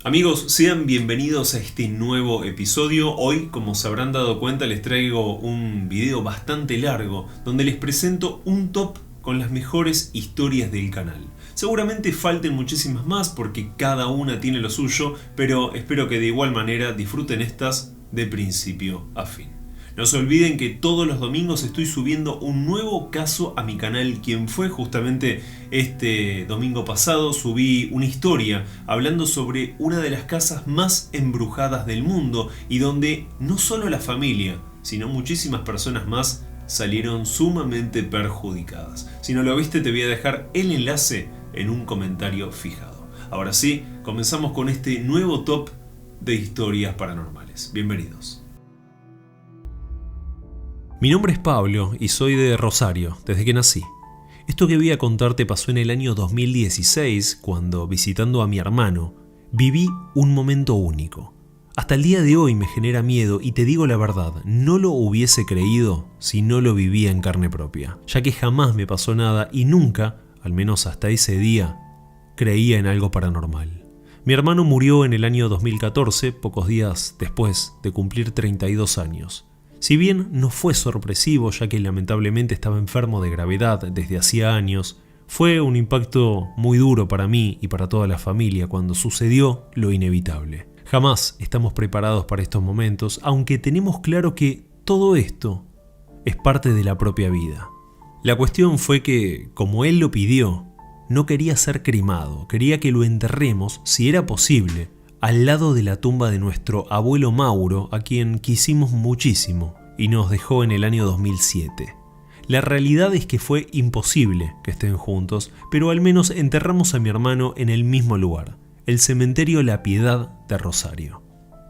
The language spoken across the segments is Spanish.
Amigos, sean bienvenidos a este nuevo episodio. Hoy, como se habrán dado cuenta, les traigo un video bastante largo donde les presento un top con las mejores historias del canal. Seguramente falten muchísimas más porque cada una tiene lo suyo, pero espero que de igual manera disfruten estas de principio a fin. No se olviden que todos los domingos estoy subiendo un nuevo caso a mi canal. Quien fue justamente este domingo pasado, subí una historia hablando sobre una de las casas más embrujadas del mundo y donde no solo la familia, sino muchísimas personas más salieron sumamente perjudicadas. Si no lo viste, te voy a dejar el enlace en un comentario fijado. Ahora sí, comenzamos con este nuevo top de historias paranormales. Bienvenidos. Mi nombre es Pablo y soy de Rosario, desde que nací. Esto que voy a contarte pasó en el año 2016, cuando, visitando a mi hermano, viví un momento único. Hasta el día de hoy me genera miedo y te digo la verdad, no lo hubiese creído si no lo vivía en carne propia, ya que jamás me pasó nada y nunca, al menos hasta ese día, creía en algo paranormal. Mi hermano murió en el año 2014, pocos días después de cumplir 32 años. Si bien no fue sorpresivo, ya que lamentablemente estaba enfermo de gravedad desde hacía años, fue un impacto muy duro para mí y para toda la familia cuando sucedió lo inevitable. Jamás estamos preparados para estos momentos, aunque tenemos claro que todo esto es parte de la propia vida. La cuestión fue que, como él lo pidió, no quería ser cremado, quería que lo enterremos, si era posible, al lado de la tumba de nuestro abuelo Mauro, a quien quisimos muchísimo y nos dejó en el año 2007. La realidad es que fue imposible que estén juntos, pero al menos enterramos a mi hermano en el mismo lugar, el cementerio La Piedad de Rosario.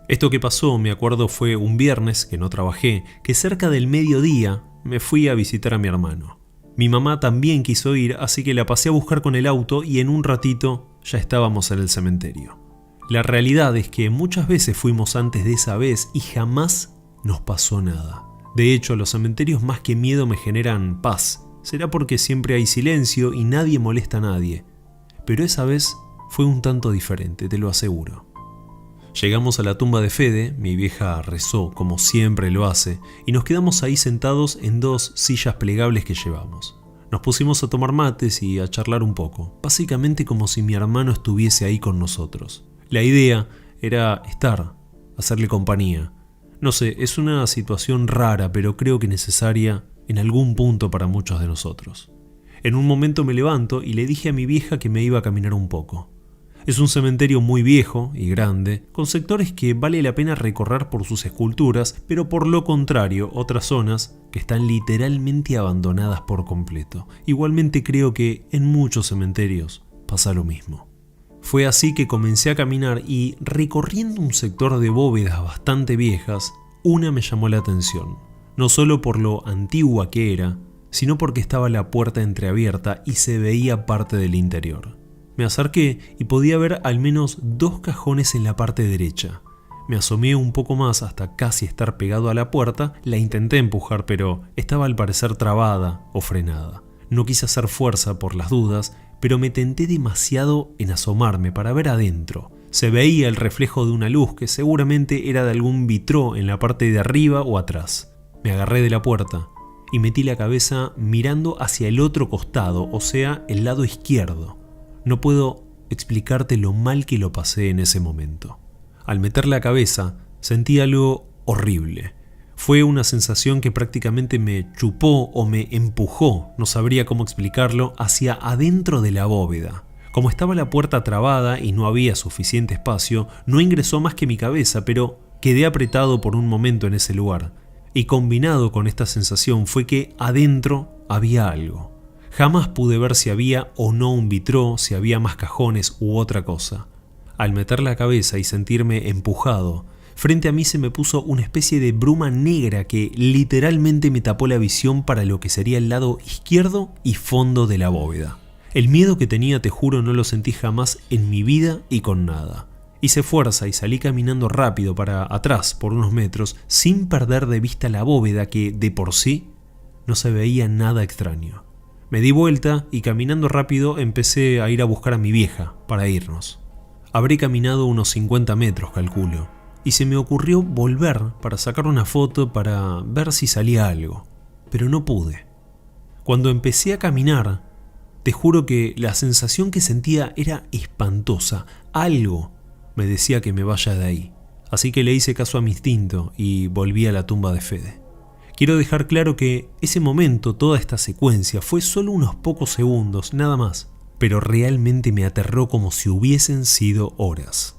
Esto que pasó, me acuerdo, fue un viernes que no trabajé, que cerca del mediodía me fui a visitar a mi hermano. Mi mamá también quiso ir, así que la pasé a buscar con el auto y en un ratito ya estábamos en el cementerio. La realidad es que muchas veces fuimos antes de esa vez y jamás nos pasó nada. De hecho, los cementerios más que miedo me generan paz. Será porque siempre hay silencio y nadie molesta a nadie. Pero esa vez fue un tanto diferente, te lo aseguro. Llegamos a la tumba de Fede, mi vieja rezó como siempre lo hace, y nos quedamos ahí sentados en dos sillas plegables que llevamos. Nos pusimos a tomar mates y a charlar un poco, básicamente como si mi hermano estuviese ahí con nosotros. La idea era estar, hacerle compañía. No sé, es una situación rara, pero creo que necesaria en algún punto para muchos de nosotros. En un momento me levanto y le dije a mi vieja que me iba a caminar un poco. Es un cementerio muy viejo y grande, con sectores que vale la pena recorrer por sus esculturas, pero por lo contrario, otras zonas que están literalmente abandonadas por completo. Igualmente creo que en muchos cementerios pasa lo mismo. Fue así que comencé a caminar y, recorriendo un sector de bóvedas bastante viejas, una me llamó la atención. No solo por lo antigua que era, sino porque estaba la puerta entreabierta y se veía parte del interior. Me acerqué y podía ver al menos 2 cajones en la parte derecha. Me asomé un poco más hasta casi estar pegado a la puerta, la intenté empujar pero estaba al parecer trabada o frenada. No quise hacer fuerza por las dudas, pero me tenté demasiado en asomarme para ver adentro. Se veía el reflejo de una luz que seguramente era de algún vitró en la parte de arriba o atrás. Me agarré de la puerta y metí la cabeza mirando hacia el otro costado, o sea, el lado izquierdo. No puedo explicarte lo mal que lo pasé en ese momento. Al meter la cabeza sentí algo horrible. Fue una sensación que prácticamente me chupó o me empujó, no sabría cómo explicarlo, hacia adentro de la bóveda. Como estaba la puerta trabada y no había suficiente espacio, no ingresó más que mi cabeza, pero quedé apretado por un momento en ese lugar. Y combinado con esta sensación fue que adentro había algo. Jamás pude ver si había o no un vitró, si había más cajones u otra cosa. Al meter la cabeza y sentirme empujado, frente a mí se me puso una especie de bruma negra que literalmente me tapó la visión para lo que sería el lado izquierdo y fondo de la bóveda. El miedo que tenía, te juro, no lo sentí jamás en mi vida y con nada. Hice fuerza y salí caminando rápido para atrás por unos metros sin perder de vista la bóveda que, de por sí, no se veía nada extraño. Me di vuelta y caminando rápido empecé a ir a buscar a mi vieja para irnos. Habré caminado unos 50 metros, calculo, y se me ocurrió volver para sacar una foto para ver si salía algo, pero no pude. Cuando empecé a caminar, te juro que la sensación que sentía era espantosa. Algo me decía que me vaya de ahí. Así que le hice caso a mi instinto y volví a la tumba de Fede. Quiero dejar claro que ese momento, toda esta secuencia, fue solo unos pocos segundos, nada más, pero realmente me aterró como si hubiesen sido horas.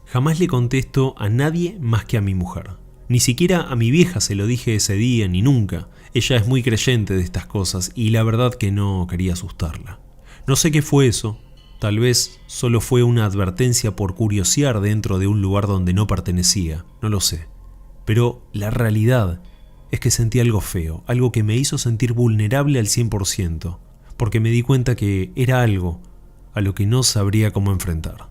Jamás le contesto a nadie más que a mi mujer. Ni siquiera a mi vieja se lo dije ese día, ni nunca. Ella es muy creyente de estas cosas y la verdad que no quería asustarla. No sé qué fue eso. Tal vez solo fue una advertencia por curiosear dentro de un lugar donde no pertenecía, no lo sé. Pero la realidad es que sentí algo feo, algo que me hizo sentir vulnerable al 100%, porque me di cuenta que era algo a lo que no sabría cómo enfrentar.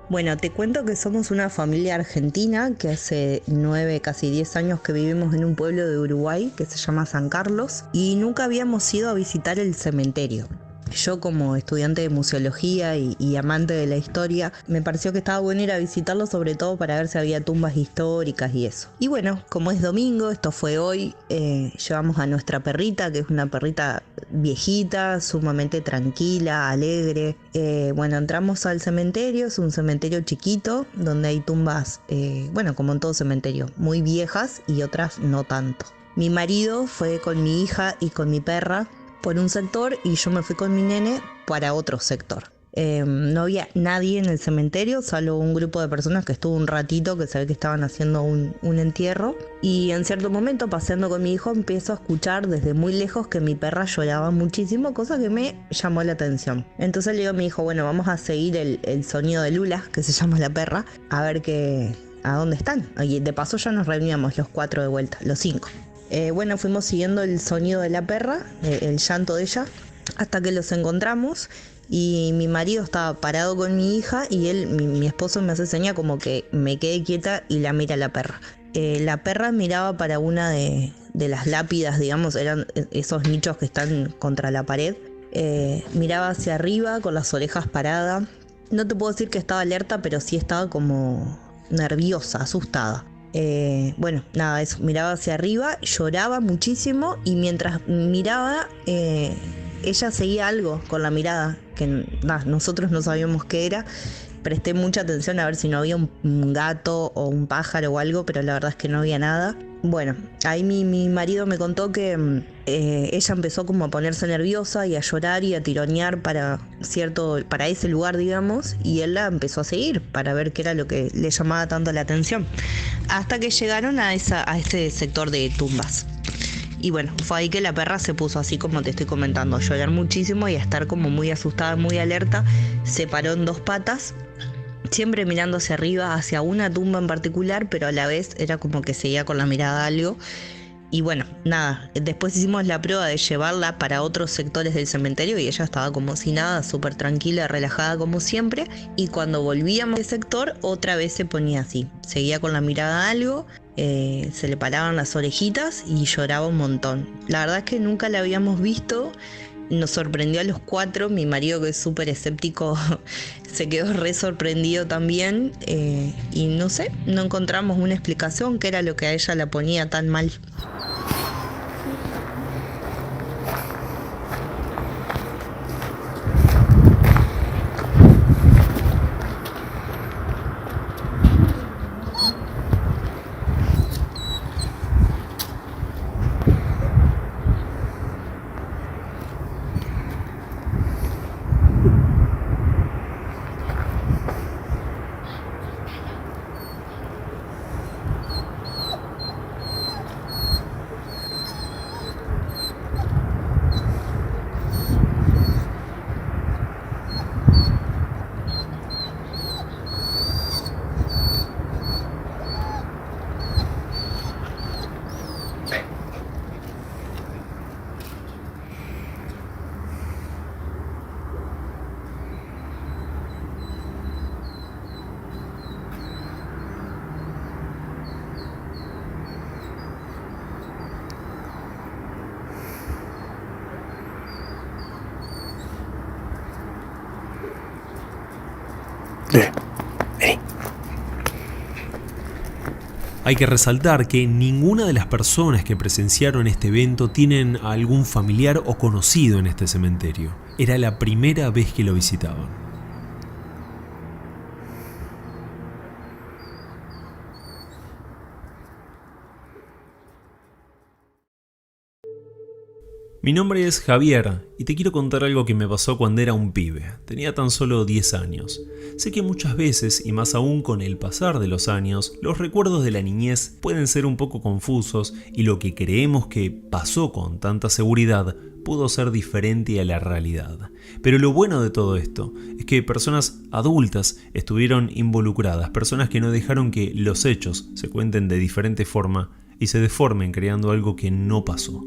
Bueno, te cuento que somos una familia argentina que hace 9, casi 10 años que vivimos en un pueblo de Uruguay que se llama San Carlos y nunca habíamos ido a visitar el cementerio. Yo, como estudiante de museología y amante de la historia, me pareció que estaba bueno ir a visitarlo, sobre todo para ver si había tumbas históricas y eso. Y bueno, como es domingo, esto fue hoy, llevamos a nuestra perrita, que es una perrita viejita, sumamente tranquila, alegre. Bueno, entramos al cementerio, es un cementerio chiquito, donde hay tumbas, como en todo cementerio, muy viejas y otras no tanto. Mi marido fue con mi hija y con mi perra por un sector y yo me fui con mi nene para otro sector. No había nadie en el cementerio, salvo un grupo de personas que estuvo un ratito, que se ve que estaban haciendo un entierro. Y en cierto momento, paseando con mi hijo, empiezo a escuchar desde muy lejos que mi perra lloraba muchísimo, cosa que me llamó la atención. Entonces le digo a mi hijo, bueno, vamos a seguir el sonido de Lula, que se llama la perra, a ver a dónde están. Y de paso ya nos reuníamos los 4 de vuelta, los 5. Fuimos siguiendo el sonido de la perra, el llanto de ella, hasta que los encontramos y mi marido estaba parado con mi hija y mi esposo me hace seña como que me quede quieta y la mira a la perra. La perra miraba para una de las lápidas, digamos, eran esos nichos que están contra la pared. Miraba hacia arriba con las orejas paradas. No te puedo decir que estaba alerta, pero sí estaba como nerviosa, asustada. Eso, miraba hacia arriba, lloraba muchísimo y mientras miraba, ella seguía algo con la mirada, que nosotros no sabíamos qué era. Presté mucha atención a ver si no había un gato o un pájaro o algo, pero la verdad es que no había nada. Bueno, ahí mi marido me contó que ella empezó como a ponerse nerviosa y a llorar y a tironear para ese lugar, digamos, y él la empezó a seguir para ver qué era lo que le llamaba tanto la atención, hasta que llegaron a ese sector de tumbas. Y bueno, fue ahí que la perra se puso así como te estoy comentando, a llorar muchísimo y a estar como muy asustada, muy alerta. Se paró en 2 patas, siempre mirando hacia arriba, hacia una tumba en particular, pero a la vez era como que seguía con la mirada a algo. Y bueno, nada, después hicimos la prueba de llevarla para otros sectores del cementerio y ella estaba como si nada, súper tranquila, relajada como siempre. Y cuando volvíamos al sector, otra vez se ponía así, seguía con la mirada a algo, se le paraban las orejitas y lloraba un montón. La verdad es que nunca la habíamos visto. Nos sorprendió a los 4, mi marido, que es súper escéptico, se quedó re sorprendido también, y no sé, no encontramos una explicación qué era lo que a ella la ponía tan mal. Vení. Hay que resaltar que ninguna de las personas que presenciaron este evento tienen a algún familiar o conocido en este cementerio. Era la primera vez que lo visitaban. Mi nombre es Javier y te quiero contar algo que me pasó cuando era un pibe. Tenía tan solo 10 años. Sé que muchas veces, y más aún con el pasar de los años, los recuerdos de la niñez pueden ser un poco confusos y lo que creemos que pasó con tanta seguridad pudo ser diferente a la realidad. Pero lo bueno de todo esto es que personas adultas estuvieron involucradas, personas que no dejaron que los hechos se cuenten de diferente forma y se deformen creando algo que no pasó.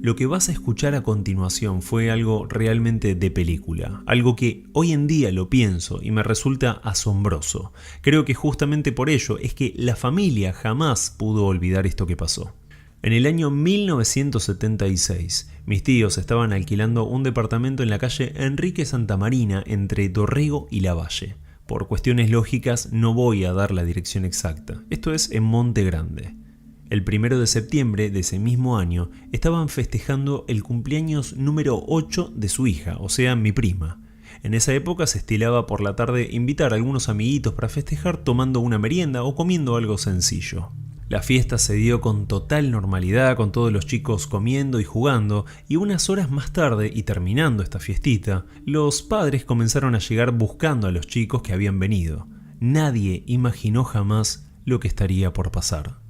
Lo que vas a escuchar a continuación fue algo realmente de película, algo que hoy en día lo pienso y me resulta asombroso. Creo que justamente por ello es que la familia jamás pudo olvidar esto que pasó. En el año 1976, mis tíos estaban alquilando un departamento en la calle Enrique Santa Marina entre Dorrego y Lavalle. Por cuestiones lógicas no voy a dar la dirección exacta, esto es en Monte Grande. El 1 de septiembre de ese mismo año estaban festejando el cumpleaños número 8 de su hija, o sea, mi prima. En esa época se estilaba por la tarde invitar a algunos amiguitos para festejar tomando una merienda o comiendo algo sencillo. La fiesta se dio con total normalidad, con todos los chicos comiendo y jugando, y unas horas más tarde, y terminando esta fiestita, los padres comenzaron a llegar buscando a los chicos que habían venido. Nadie imaginó jamás lo que estaría por pasar.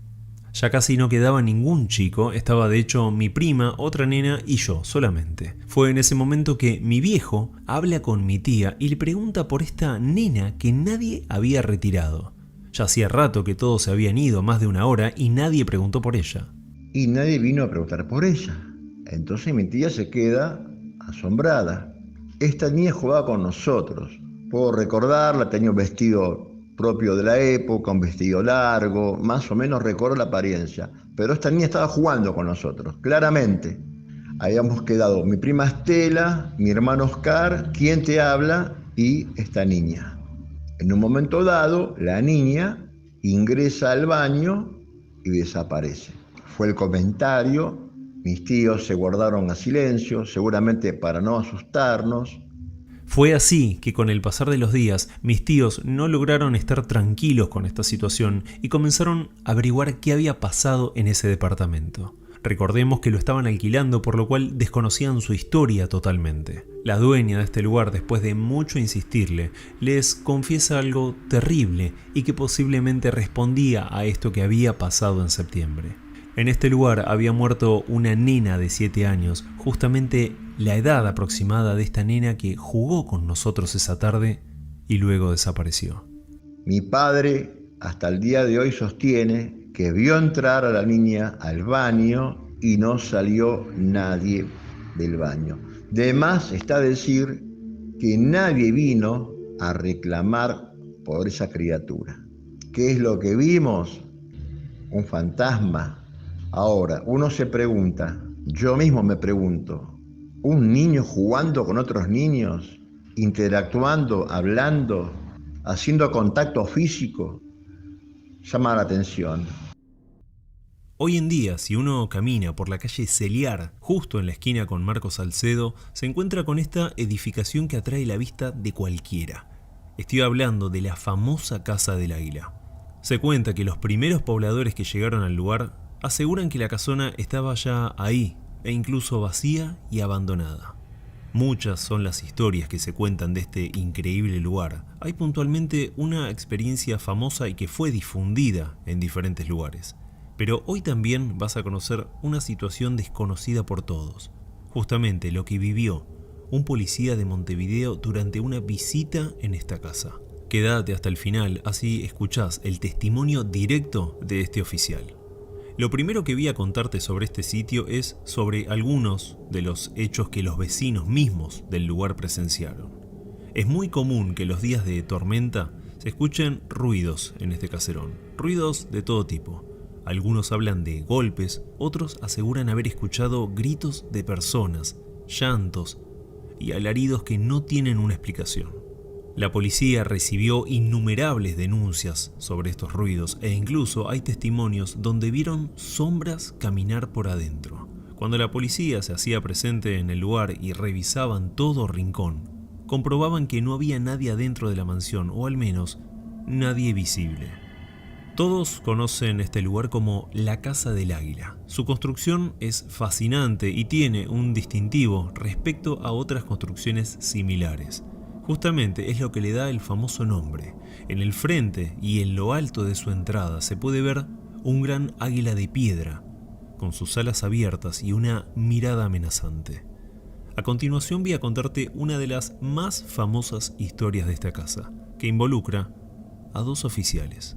Ya casi no quedaba ningún chico, estaba de hecho mi prima, otra nena y yo solamente. Fue en ese momento que mi viejo habla con mi tía y le pregunta por esta nena que nadie había retirado. Ya hacía rato que todos se habían ido, más de una hora, y nadie preguntó por ella. Y nadie vino a preguntar por ella. Entonces mi tía se queda asombrada. Esta niña jugaba con nosotros. Puedo recordarla, tenía un vestido propio de la época, un vestido largo, más o menos recuerdo la apariencia. Pero esta niña estaba jugando con nosotros, claramente. Habíamos quedado mi prima Estela, mi hermano Oscar, quien te habla, y esta niña. En un momento dado, la niña ingresa al baño y desaparece. Fue el comentario, mis tíos se guardaron a silencio, seguramente para no asustarnos. Fue así que con el pasar de los días, mis tíos no lograron estar tranquilos con esta situación y comenzaron a averiguar qué había pasado en ese departamento. Recordemos que lo estaban alquilando, por lo cual desconocían su historia totalmente. La dueña de este lugar, después de mucho insistirle, les confiesa algo terrible y que posiblemente respondía a esto que había pasado en septiembre. En este lugar había muerto una nena de 7 años, justamente la edad aproximada de esta nena que jugó con nosotros esa tarde y luego desapareció. Mi padre hasta el día de hoy sostiene que vio entrar a la niña al baño y no salió nadie del baño. De más está decir que nadie vino a reclamar por esa criatura. ¿Qué es lo que vimos? Un fantasma. Ahora, uno se pregunta, yo mismo me pregunto, ¿un niño jugando con otros niños, interactuando, hablando, haciendo contacto físico? Llama la atención. Hoy en día, si uno camina por la calle Celiar, justo en la esquina con Marcos Salcedo, se encuentra con esta edificación que atrae la vista de cualquiera. Estoy hablando de la famosa Casa del Águila. Se cuenta que los primeros pobladores que llegaron al lugar aseguran que la casona estaba ya ahí, e incluso vacía y abandonada. Muchas son las historias que se cuentan de este increíble lugar. Hay puntualmente una experiencia famosa y que fue difundida en diferentes lugares. Pero hoy también vas a conocer una situación desconocida por todos. Justamente lo que vivió un policía de Montevideo durante una visita en esta casa. Quédate hasta el final, así escuchás el testimonio directo de este oficial. Lo primero que voy a contarte sobre este sitio es sobre algunos de los hechos que los vecinos mismos del lugar presenciaron. Es muy común que los días de tormenta se escuchen ruidos en este caserón, ruidos de todo tipo. Algunos hablan de golpes, otros aseguran haber escuchado gritos de personas, llantos y alaridos que no tienen una explicación. La policía recibió innumerables denuncias sobre estos ruidos e incluso hay testimonios donde vieron sombras caminar por adentro. Cuando la policía se hacía presente en el lugar y revisaban todo rincón, comprobaban que no había nadie adentro de la mansión, o al menos nadie visible. Todos conocen este lugar como la Casa del Águila. Su construcción es fascinante y tiene un distintivo respecto a otras construcciones similares. Justamente es lo que le da el famoso nombre. En el frente y en lo alto de su entrada se puede ver un gran águila de piedra, con sus alas abiertas y una mirada amenazante. A continuación voy a contarte una de las más famosas historias de esta casa, que involucra a dos oficiales.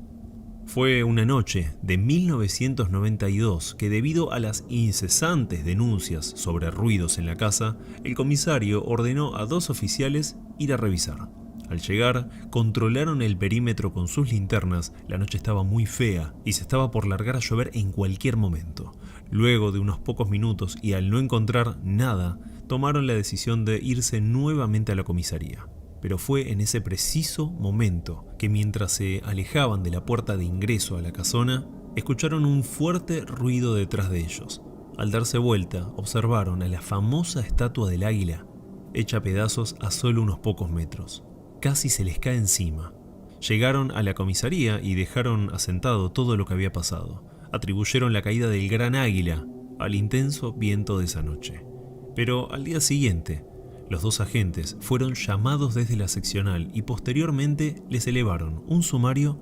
Fue una noche de 1992 que, debido a las incesantes denuncias sobre ruidos en la casa, el comisario ordenó a dos oficiales ir a revisar. Al llegar, controlaron el perímetro con sus linternas. La noche estaba muy fea y se estaba por largar a llover en cualquier momento. Luego de unos pocos minutos y al no encontrar nada, tomaron la decisión de irse nuevamente a la comisaría. Pero fue en ese preciso momento que, mientras se alejaban de la puerta de ingreso a la casona, escucharon un fuerte ruido detrás de ellos. Al darse vuelta, observaron a la famosa estatua del águila, hecha pedazos a solo unos pocos metros. Casi se les cae encima. Llegaron a la comisaría y dejaron asentado todo lo que había pasado. Atribuyeron la caída del gran águila al intenso viento de esa noche. Pero al día siguiente, los dos agentes fueron llamados desde la seccional y posteriormente les elevaron un sumario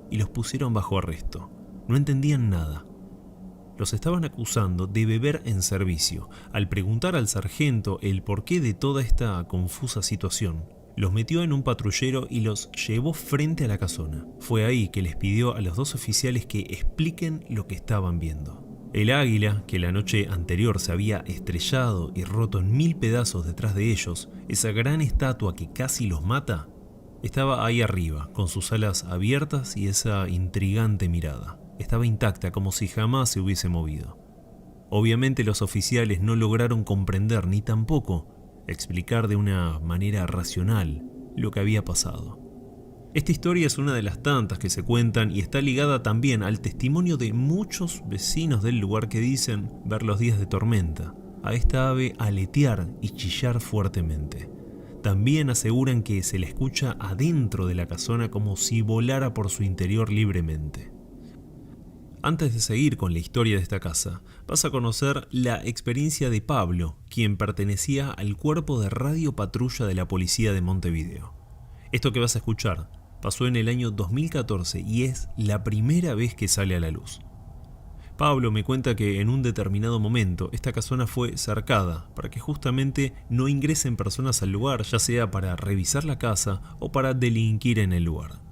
y los pusieron bajo arresto. No entendían nada. Los estaban acusando de beber en servicio. Al preguntar al sargento el porqué de toda esta confusa situación, los metió en un patrullero y los llevó frente a la casona. Fue ahí que les pidió a los dos oficiales que expliquen lo que estaban viendo. El águila, que la noche anterior se había estrellado y roto en 1000 pedazos detrás de ellos, esa gran estatua que casi los mata, estaba ahí arriba, con sus alas abiertas y esa intrigante mirada. Estaba intacta, como si jamás se hubiese movido. Obviamente los oficiales no lograron comprender ni tampoco explicar de una manera racional lo que había pasado. Esta historia es una de las tantas que se cuentan y está ligada también al testimonio de muchos vecinos del lugar que dicen ver los días de tormenta a esta ave aletear y chillar fuertemente. También aseguran que se la escucha adentro de la casona como si volara por su interior libremente. Antes de seguir con la historia de esta casa, vas a conocer la experiencia de Pablo, quien pertenecía al cuerpo de radio patrulla de la policía de Montevideo. Esto que vas a escuchar pasó en el año 2014 y es la primera vez que sale a la luz. Pablo me cuenta que en un determinado momento esta casona fue cercada para que justamente no ingresen personas al lugar, ya sea para revisar la casa o para delinquir en el lugar.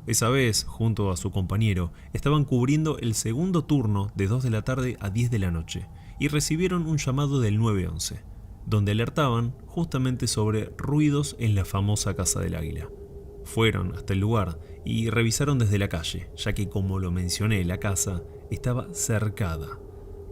Esa vez, junto a su compañero, estaban cubriendo el segundo turno de 2 de la tarde a 10 de la noche y recibieron un llamado del 911, donde alertaban justamente sobre ruidos en la famosa Casa del Águila. Fueron hasta el lugar y revisaron desde la calle, ya que, como lo mencioné, la casa estaba cercada.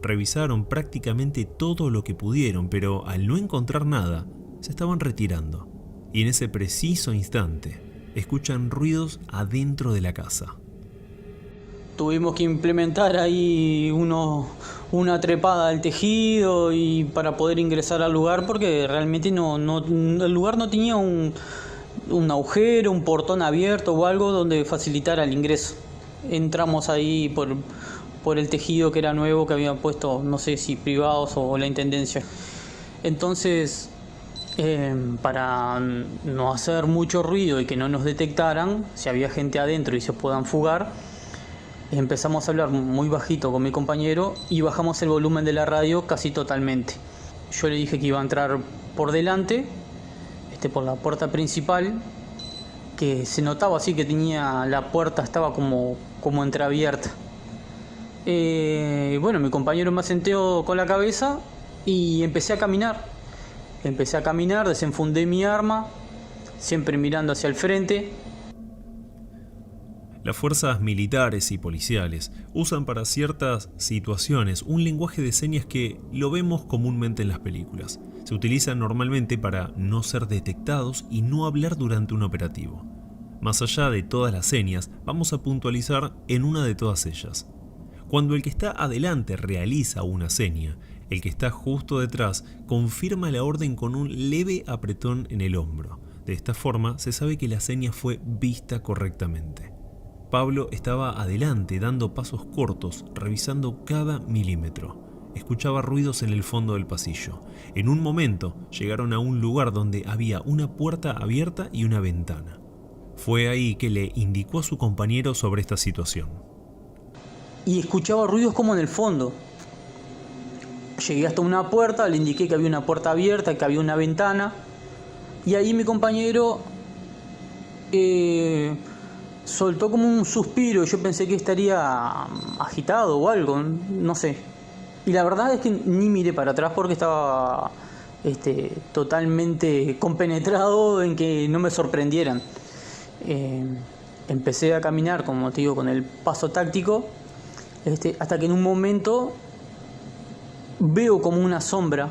Revisaron prácticamente todo lo que pudieron, pero al no encontrar nada, se estaban retirando. Y en ese preciso instante, escuchan ruidos adentro de la casa. Tuvimos que implementar ahí una trepada al tejido y para poder ingresar al lugar, porque realmente el lugar no tenía un agujero, un portón abierto o algo donde facilitara el ingreso. Entramos ahí por el tejido que era nuevo, que habían puesto, no sé si privados o la intendencia. Entonces, para no hacer mucho ruido y que no nos detectaran si había gente adentro y se puedan fugar, empezamos a hablar muy bajito con mi compañero y bajamos el volumen de la radio casi totalmente. Yo le dije que iba a entrar por delante, por la puerta principal, que se notaba así que tenía la puerta, estaba como entreabierta. Bueno, mi compañero me asenteó con la cabeza y empecé a caminar, desenfundé mi arma, siempre mirando hacia el frente. Las fuerzas militares y policiales usan para ciertas situaciones un lenguaje de señas que lo vemos comúnmente en las películas. Se utilizan normalmente para no ser detectados y no hablar durante un operativo. Más allá de todas las señas, vamos a puntualizar en una de todas ellas. Cuando el que está adelante realiza una seña, el que está justo detrás confirma la orden con un leve apretón en el hombro. De esta forma se sabe que la seña fue vista correctamente. Pablo estaba adelante dando pasos cortos, revisando cada milímetro. Escuchaba ruidos en el fondo del pasillo. En un momento llegaron a un lugar donde había una puerta abierta y una ventana. Fue ahí que le indicó a su compañero sobre esta situación. Y escuchaba ruidos como en el fondo. Llegué hasta una puerta, le indiqué que había una puerta abierta, que había una ventana. Y ahí mi compañero soltó como un suspiro. Yo pensé que estaría agitado o algo, no sé. Y la verdad es que ni miré para atrás porque estaba totalmente compenetrado en que no me sorprendieran. Empecé a caminar, como te digo, con el paso táctico, hasta que en un momento veo como una sombra.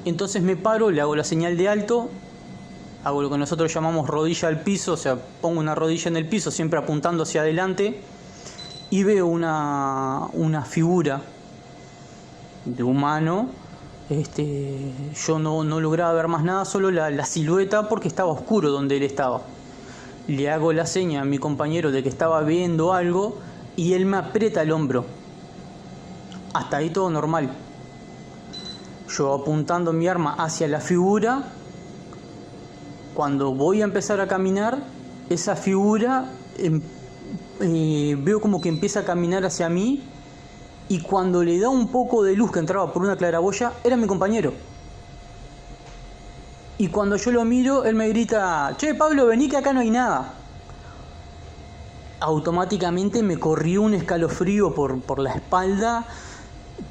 Entonces me paro, le hago la señal de alto, hago lo que nosotros llamamos rodilla al piso, o sea, pongo una rodilla en el piso, siempre apuntando hacia adelante, y veo una figura de humano. Yo no lograba ver más nada, solo la silueta, porque estaba oscuro donde él estaba. Le hago la seña a mi compañero de que estaba viendo algo y él me aprieta el hombro. Hasta ahí todo normal. Yo apuntando mi arma hacia la figura, cuando voy a empezar a caminar, esa figura veo como que empieza a caminar hacia mí, y cuando le da un poco de luz que entraba por una claraboya, era mi compañero. Y cuando yo lo miro, él me grita: "Che, Pablo, vení que acá no hay nada". Automáticamente me corrió un escalofrío por la espalda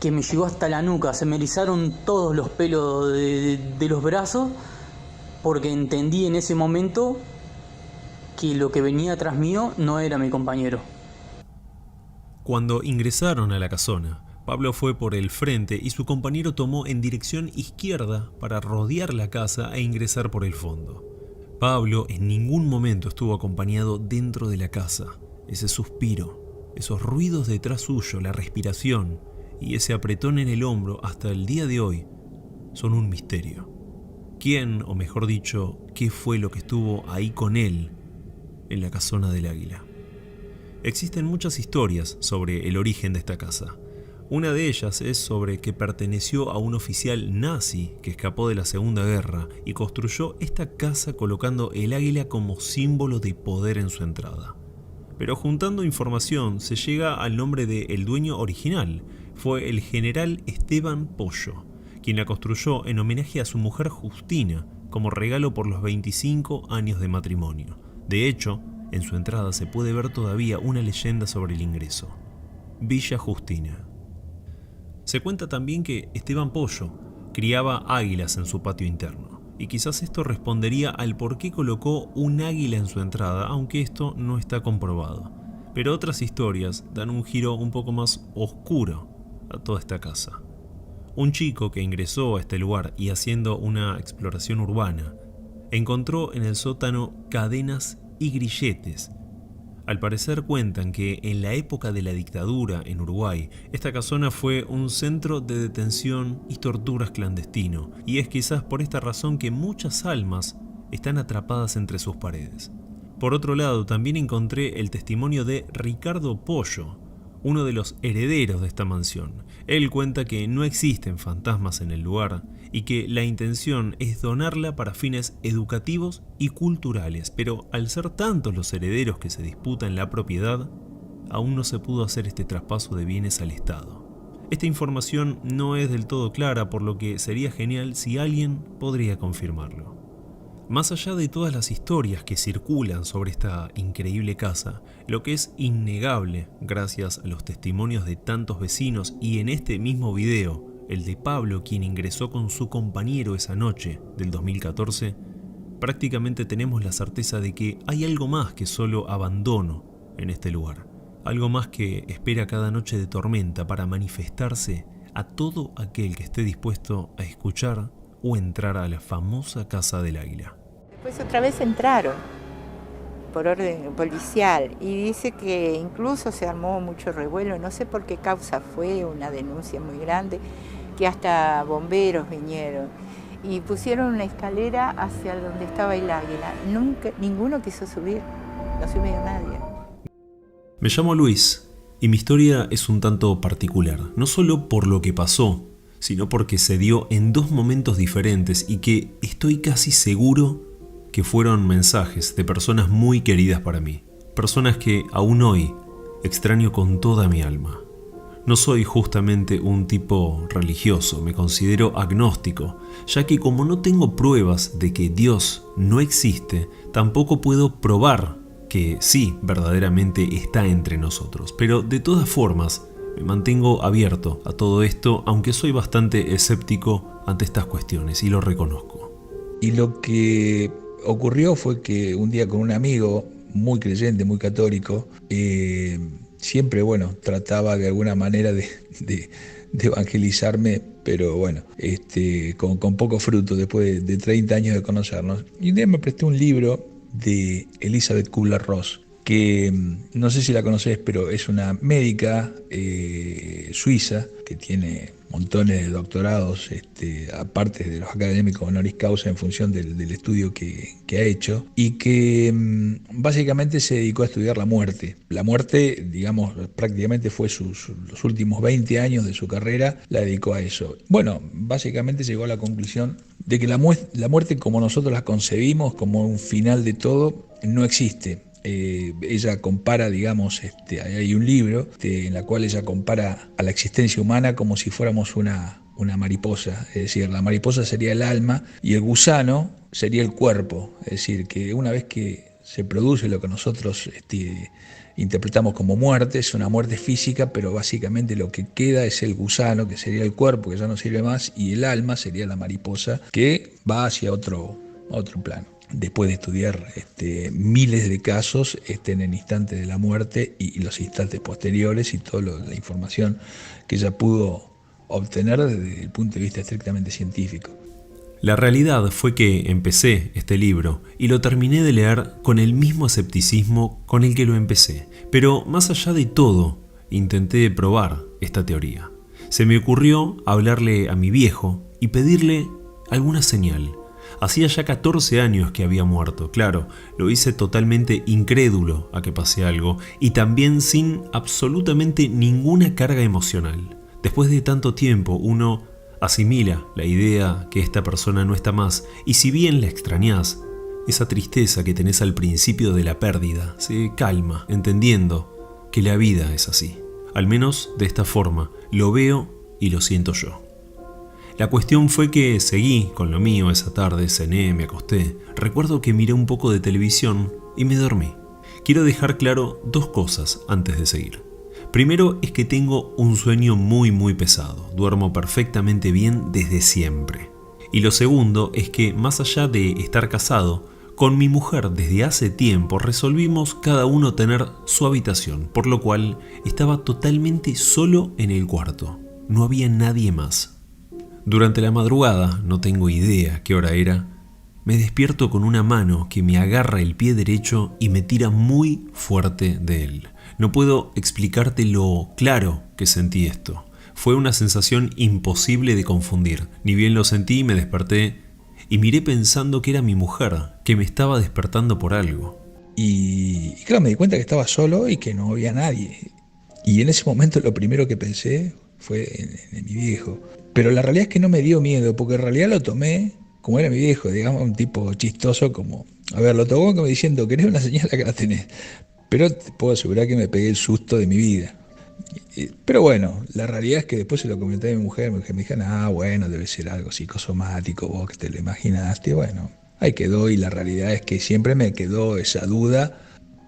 que me llegó hasta la nuca. Se me erizaron todos los pelos de los brazos, porque entendí en ese momento que lo que venía atrás mío no era mi compañero. Cuando ingresaron a la casona, Pablo fue por el frente y su compañero tomó en dirección izquierda para rodear la casa e ingresar por el fondo. Pablo en ningún momento estuvo acompañado dentro de la casa. Ese suspiro, esos ruidos detrás suyo, la respiración y ese apretón en el hombro hasta el día de hoy son un misterio. ¿Quién, o mejor dicho, qué fue lo que estuvo ahí con él en la casona del Águila? Existen muchas historias sobre el origen de esta casa. Una de ellas es sobre que perteneció a un oficial nazi que escapó de la Segunda Guerra y construyó esta casa colocando el águila como símbolo de poder en su entrada. Pero juntando información se llega al nombre del dueño original. Fue el general Esteban Pollo, quien la construyó en homenaje a su mujer Justina como regalo por los 25 años de matrimonio. De hecho, en su entrada se puede ver todavía una leyenda sobre el ingreso: Villa Justina. Se cuenta también que Esteban Pollo criaba águilas en su patio interno, y quizás esto respondería al por qué colocó un águila en su entrada, aunque esto no está comprobado. Pero otras historias dan un giro un poco más oscuro a toda esta casa. Un chico que ingresó a este lugar y haciendo una exploración urbana, encontró en el sótano cadenas y grilletes. Al parecer cuentan que en la época de la dictadura en Uruguay, esta casona fue un centro de detención y torturas clandestino, y es quizás por esta razón que muchas almas están atrapadas entre sus paredes. Por otro lado, también encontré el testimonio de Ricardo Pollo, uno de los herederos de esta mansión. Él cuenta que no existen fantasmas en el lugar y que la intención es donarla para fines educativos y culturales, pero al ser tantos los herederos que se disputan la propiedad, aún no se pudo hacer este traspaso de bienes al Estado. Esta información no es del todo clara, por lo que sería genial si alguien podría confirmarlo. Más allá de todas las historias que circulan sobre esta increíble casa, lo que es innegable, gracias a los testimonios de tantos vecinos y en este mismo video, el de Pablo, quien ingresó con su compañero esa noche del 2014, Prácticamente tenemos la certeza de que hay algo más que solo abandono en este lugar. Algo más que espera cada noche de tormenta para manifestarse a todo aquel que esté dispuesto a escuchar o entrar a la famosa Casa del Águila. Después otra vez entraron por orden policial y dice que incluso se armó mucho revuelo, no sé por qué causa fue, una denuncia muy grande, que hasta bomberos vinieron y pusieron una escalera hacia donde estaba el águila. Ninguno quiso subir, no subió nadie. Me llamo Luis y mi historia es un tanto particular, no solo por lo que pasó, sino porque se dio en dos momentos diferentes y que estoy casi seguro que fueron mensajes de personas muy queridas para mí, personas que aún hoy extraño con toda mi alma. No soy justamente un tipo religioso, me considero agnóstico, ya que como no tengo pruebas de que Dios no existe, tampoco puedo probar que sí, verdaderamente está entre nosotros. Pero de todas formas, me mantengo abierto a todo esto, aunque soy bastante escéptico ante estas cuestiones y lo reconozco. Y lo que ocurrió fue que un día con un amigo muy creyente, muy católico, siempre, trataba de alguna manera de evangelizarme, pero con poco fruto después de 30 años de conocernos. Y un día me presté un libro de Elizabeth Kubler-Ross, que no sé si la conocés, pero es una médica suiza que tiene montones de doctorados, aparte de los académicos honoris causa en función del estudio que ha hecho, y que básicamente se dedicó a estudiar la muerte. La muerte, digamos, prácticamente fue los últimos 20 años de su carrera, la dedicó a eso. Bueno, básicamente llegó a la conclusión de que la muerte como nosotros la concebimos, como un final de todo, no existe. Ella compara, digamos, hay un libro en la cual ella compara a la existencia humana como si fuéramos una mariposa, es decir, la mariposa sería el alma y el gusano sería el cuerpo, es decir, que una vez que se produce lo que nosotros interpretamos como muerte, es una muerte física, pero básicamente lo que queda es el gusano, que sería el cuerpo, que ya no sirve más, y el alma sería la mariposa, que va hacia otro plano. Después de estudiar miles de casos en el instante de la muerte y los instantes posteriores y toda la información que ella pudo obtener desde el punto de vista estrictamente científico. La realidad fue que empecé este libro y lo terminé de leer con el mismo escepticismo con el que lo empecé. Pero más allá de todo, intenté probar esta teoría. Se me ocurrió hablarle a mi viejo y pedirle alguna señal. Hacía ya 14 años que había muerto, claro, lo hice totalmente incrédulo a que pase algo y también sin absolutamente ninguna carga emocional. Después de tanto tiempo uno asimila la idea que esta persona no está más y si bien la extrañás, esa tristeza que tenés al principio de la pérdida se calma entendiendo que la vida es así. Al menos de esta forma lo veo y lo siento yo. La cuestión fue que seguí con lo mío esa tarde, cené, me acosté. Recuerdo que miré un poco de televisión y me dormí. Quiero dejar claro dos cosas antes de seguir. Primero es que tengo un sueño muy pesado. Duermo perfectamente bien desde siempre. Y lo segundo es que más allá de estar casado, con mi mujer desde hace tiempo resolvimos cada uno tener su habitación, por lo cual estaba totalmente solo en el cuarto. No había nadie más. Durante la madrugada, no tengo idea qué hora era, me despierto con una mano que me agarra el pie derecho y me tira muy fuerte de él. No puedo explicarte lo claro que sentí esto. Fue una sensación imposible de confundir. Ni bien lo sentí, me desperté y miré pensando que era mi mujer, que me estaba despertando por algo. Y claro, me di cuenta que estaba solo y que no había nadie. Y en ese momento lo primero que pensé fue en mi viejo. Pero la realidad es que no me dio miedo, porque en realidad lo tomé como era mi viejo, digamos, un tipo chistoso como... A ver, lo tomó como diciendo, ¿querés una señal? Acá la tenés. Pero te puedo asegurar que me pegué el susto de mi vida. Pero bueno, la realidad es que después se lo comenté a mi mujer me dijo, bueno, debe ser algo psicosomático, vos que te lo imaginaste. Bueno, ahí quedó y la realidad es que siempre me quedó esa duda,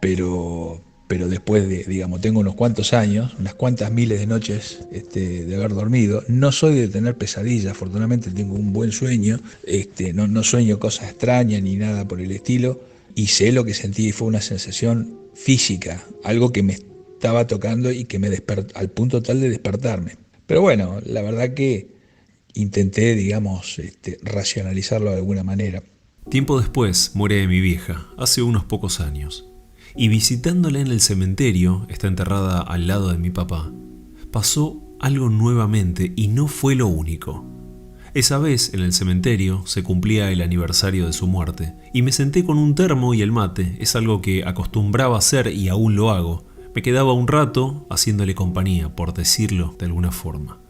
pero pero después de, digamos, tengo unos cuantos años, unas cuantas miles de noches de haber dormido. No soy de tener pesadillas, afortunadamente tengo un buen sueño, no sueño cosas extrañas ni nada por el estilo, y sé lo que sentí, fue una sensación física, algo que me estaba tocando y que me despertó al punto tal de despertarme. Pero bueno, la verdad que intenté, digamos, racionalizarlo de alguna manera. Tiempo después muere mi vieja, hace unos pocos años, y visitándola en el cementerio, está enterrada al lado de mi papá, pasó algo nuevamente y no fue lo único. Esa vez en el cementerio se cumplía el aniversario de su muerte y me senté con un termo y el mate, es algo que acostumbraba hacer y aún lo hago. Me quedaba un rato haciéndole compañía, por decirlo de alguna forma.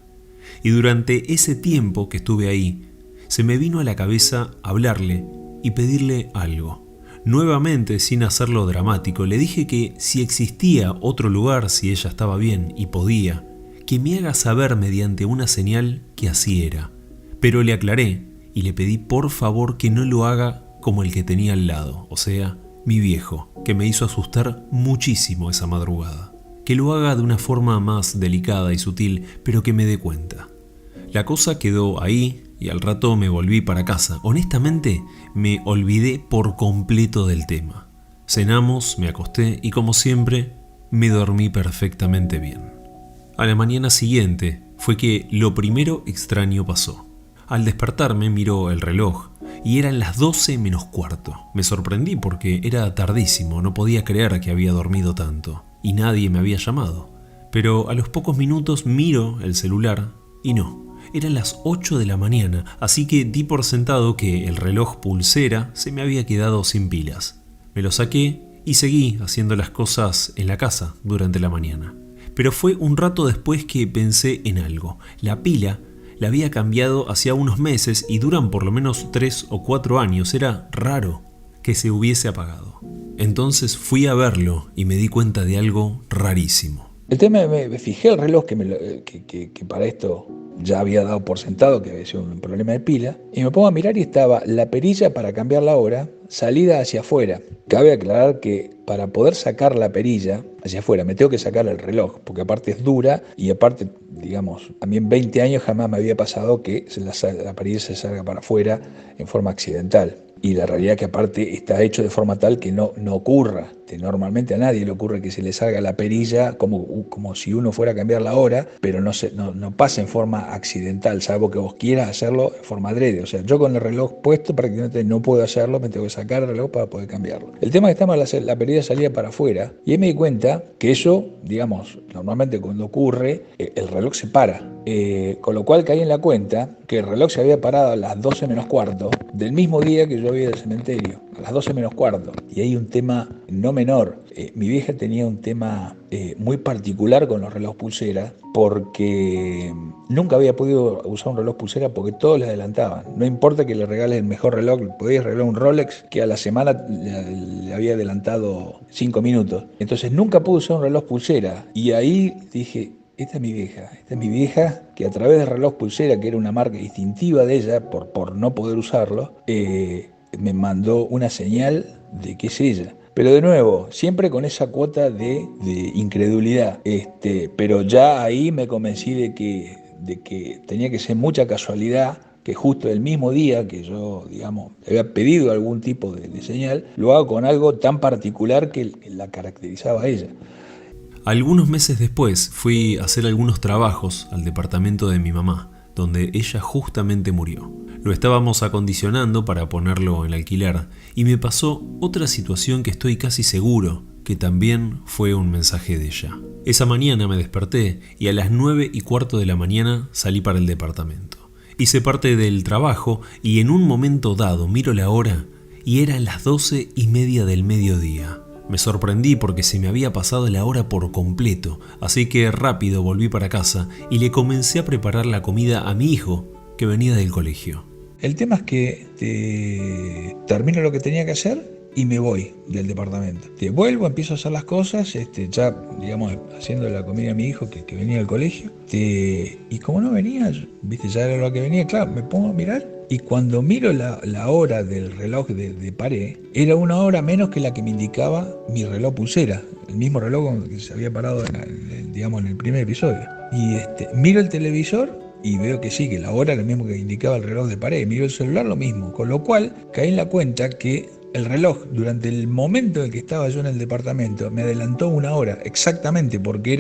Y durante ese tiempo que estuve ahí, se me vino a la cabeza hablarle y pedirle algo. Nuevamente, sin hacerlo dramático, le dije que si existía otro lugar, si ella estaba bien y podía, que me haga saber mediante una señal que así era. Pero le aclaré y le pedí por favor que no lo haga como el que tenía al lado, o sea, mi viejo, que me hizo asustar muchísimo esa madrugada. Que lo haga de una forma más delicada y sutil, pero que me dé cuenta. La cosa quedó ahí y al rato me volví para casa. Honestamente, me olvidé por completo del tema. Cenamos, me acosté y como siempre, me dormí perfectamente bien. A la mañana siguiente fue que lo primero extraño pasó. Al despertarme miró el reloj y eran las 12 menos cuarto. Me sorprendí porque era tardísimo, no podía creer que había dormido tanto y nadie me había llamado. Pero a los pocos minutos miro el celular y no, eran las 8 de la mañana, así que di por sentado que el reloj pulsera se me había quedado sin pilas. Me lo saqué y seguí haciendo las cosas en la casa durante la mañana. Pero fue un rato después que pensé en algo. La pila la había cambiado hacía unos meses y duran por lo menos 3 o 4 años. Era raro que se hubiese apagado. Entonces fui a verlo y me di cuenta de algo rarísimo. El tema, me fijé el reloj que para esto ya había dado por sentado que había sido un problema de pila, y me pongo a mirar y estaba la perilla para cambiar la hora salida hacia afuera. Cabe aclarar que para poder sacar la perilla hacia afuera me tengo que sacar el reloj, porque aparte es dura y aparte, digamos, a mí en 20 años jamás me había pasado que la perilla se salga para afuera en forma accidental. Y la realidad es que aparte está hecho de forma tal que no ocurra. Normalmente a nadie le ocurre que se le salga la perilla como si uno fuera a cambiar la hora, pero no pasa en forma accidental, salvo que vos quieras hacerlo en forma adrede. O sea, yo con el reloj puesto prácticamente no puedo hacerlo, me tengo que sacar el reloj para poder cambiarlo. El tema es que la perilla salía para afuera y ahí me di cuenta que eso, digamos, normalmente cuando ocurre, el reloj se para. Con lo cual caí en la cuenta que el reloj se había parado a las 12 menos cuarto del mismo día que yo había del cementerio, a las 12 menos cuarto. Y hay un tema no menor. Mi vieja tenía un tema muy particular con los relojes pulsera porque nunca había podido usar un reloj pulsera porque todos le adelantaban. No importa que le regales el mejor reloj, podías regalar un Rolex que a la semana le había adelantado 5 minutos. Entonces nunca pude usar un reloj pulsera y ahí dije, esta es mi vieja que a través del reloj pulsera, que era una marca distintiva de ella por no poder usarlo, me mandó una señal de que es ella. Pero de nuevo, siempre con esa cuota de incredulidad. Pero ya ahí me convencí de que tenía que ser mucha casualidad que justo el mismo día que yo, digamos, había pedido algún tipo de señal, lo hago con algo tan particular que la caracterizaba a ella. Algunos meses después fui a hacer algunos trabajos al departamento de mi mamá, donde ella justamente murió. Lo estábamos acondicionando para ponerlo en alquiler y me pasó otra situación que estoy casi seguro que también fue un mensaje de ella. Esa mañana me desperté y a las 9:15 de la mañana salí para el departamento. Hice parte del trabajo y en un momento dado miro la hora y eran las 12:30 del mediodía. Me sorprendí porque se me había pasado la hora por completo, así que rápido volví para casa y le comencé a preparar la comida a mi hijo, que venía del colegio. El tema es que termino lo que tenía que hacer y me voy del departamento. Vuelvo, empiezo a hacer las cosas, ya, digamos, haciendo la comida a mi hijo que venía del colegio. Y como no venía, viste, ya era lo que venía, claro, me pongo a mirar Y cuando miro la hora del reloj de pared, era 1 hora menos que la que me indicaba mi reloj pulsera, el mismo reloj con el que se había parado en el primer episodio. Y miro el televisor y veo que sí, que la hora era lo mismo que indicaba el reloj de pared. Miro el celular, lo mismo. Con lo cual caí en la cuenta que el reloj, durante el momento en que estaba yo en el departamento, me adelantó 1 hora, exactamente, porque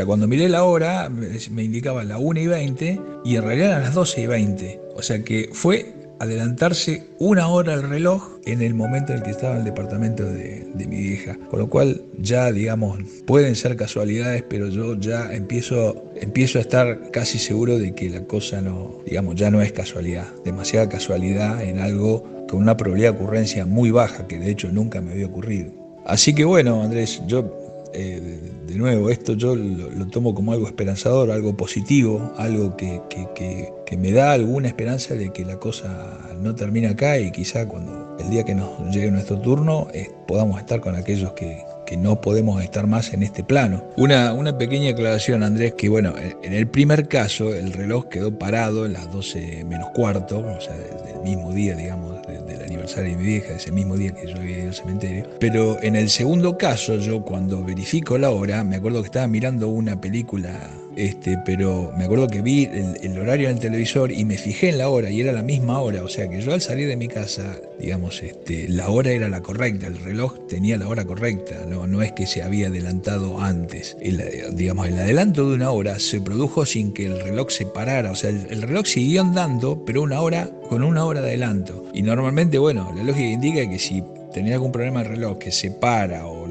cuando miré la hora, me indicaba la 1:20 y en realidad eran las 12:20. O sea que fue adelantarse 1 hora el reloj en el momento en el que estaba en el departamento de mi vieja. Con lo cual ya, digamos, pueden ser casualidades, pero yo ya empiezo a estar casi seguro de que la cosa ya no es casualidad. Demasiada casualidad en algo con una probabilidad de ocurrencia muy baja, que de hecho nunca me había ocurrido. Así que bueno, Andrés, yo de nuevo, esto yo lo tomo como algo esperanzador, algo positivo, algo que me da alguna esperanza de que la cosa no termine acá y quizá cuando el día que nos llegue nuestro turno podamos estar con aquellos que no podemos estar más en este plano. Una pequeña aclaración, Andrés, que bueno, en el primer caso el reloj quedó parado en las 12 menos cuarto, o sea, del mismo día, digamos, del aniversario de mi vieja, ese mismo día que yo había ido al cementerio. Pero en el segundo caso, yo cuando verifico la hora, me acuerdo que estaba mirando una película, pero me acuerdo que vi el horario en el televisor y me fijé en la hora y era la misma hora, o sea que yo al salir de mi casa, digamos, la hora era la correcta, el reloj tenía la hora correcta, no es que se había adelantado antes. El adelanto de 1 hora se produjo sin que el reloj se parara, o sea, el reloj siguió andando, pero con 1 hora de adelanto. Y normalmente, bueno, la lógica indica que si tenía algún problema el reloj que se para o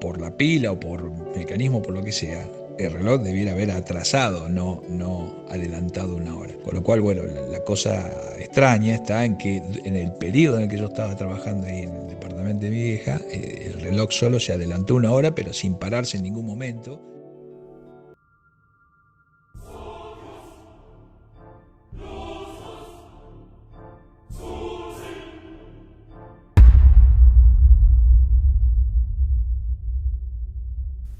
por la pila o por mecanismo, por lo que sea, el reloj debiera haber atrasado, no adelantado 1 hora. Con lo cual, bueno, la cosa extraña está en que en el periodo en el que yo estaba trabajando ahí en el departamento de mi vieja, el reloj solo se adelantó 1 hora, pero sin pararse en ningún momento.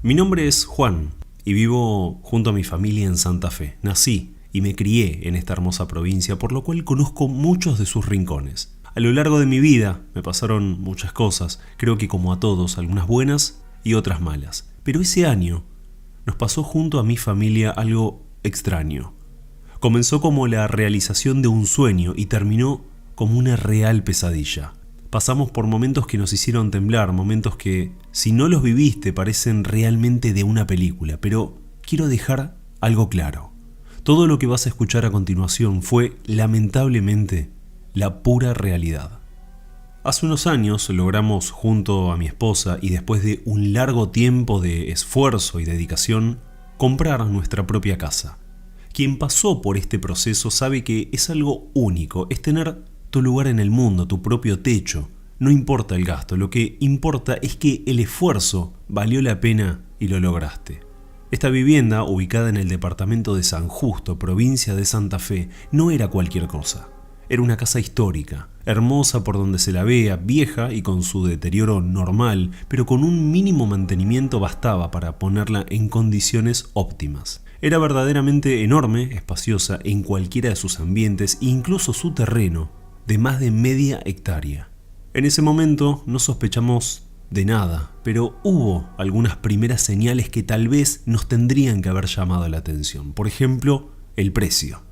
Mi nombre es Juan y vivo junto a mi familia en Santa Fe. Nací y me crié en esta hermosa provincia, por lo cual conozco muchos de sus rincones. A lo largo de mi vida me pasaron muchas cosas, creo que como a todos, algunas buenas y otras malas. Pero ese año nos pasó junto a mi familia algo extraño. Comenzó como la realización de un sueño y terminó como una real pesadilla. Pasamos por momentos que nos hicieron temblar, momentos que, si no los viviste, parecen realmente de una película. Pero quiero dejar algo claro. Todo lo que vas a escuchar a continuación fue, lamentablemente, la pura realidad. Hace unos años logramos, junto a mi esposa y después de un largo tiempo de esfuerzo y dedicación, comprar nuestra propia casa. Quien pasó por este proceso sabe que es algo único, es tener tu lugar en el mundo, tu propio techo. No importa el gasto, lo que importa es que el esfuerzo valió la pena y lo lograste. Esta vivienda, ubicada en el departamento de San Justo, provincia de Santa Fe, no era cualquier cosa. Era una casa histórica, hermosa por donde se la vea, vieja y con su deterioro normal, pero con un mínimo mantenimiento bastaba para ponerla en condiciones óptimas. Era verdaderamente enorme, espaciosa en cualquiera de sus ambientes, incluso su terreno, de más de media hectárea. En ese momento no sospechamos de nada, pero hubo algunas primeras señales que tal vez nos tendrían que haber llamado la atención. Por ejemplo, el precio.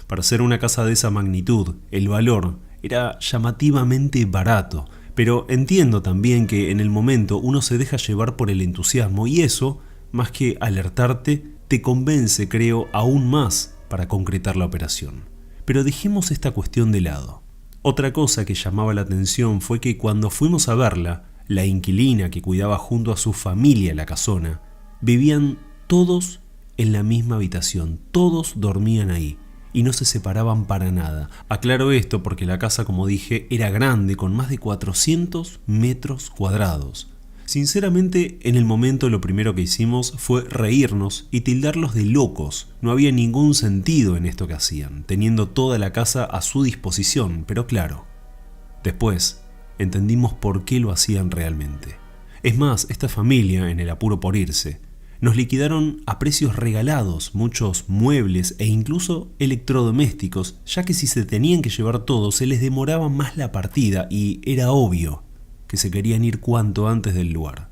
Para ser una casa de esa magnitud, el valor era llamativamente barato, pero entiendo también que en el momento uno se deja llevar por el entusiasmo y eso, más que alertarte, te convence, creo, aún más para concretar la operación. Pero dejemos esta cuestión de lado. Otra cosa que llamaba la atención fue que cuando fuimos a verla, la inquilina que cuidaba junto a su familia la casona, vivían todos en la misma habitación, todos dormían ahí y no se separaban para nada. Aclaro esto porque la casa, como dije, era grande, con más de 400 metros cuadrados. Sinceramente, en el momento lo primero que hicimos fue reírnos y tildarlos de locos. No había ningún sentido en esto que hacían, teniendo toda la casa a su disposición, pero claro, después entendimos por qué lo hacían realmente. Es más, esta familia, en el apuro por irse, Nos liquidaron a precios regalados muchos muebles e incluso electrodomésticos, ya que si se tenían que llevar todo se les demoraba más la partida y era obvio que se querían ir cuanto antes del lugar.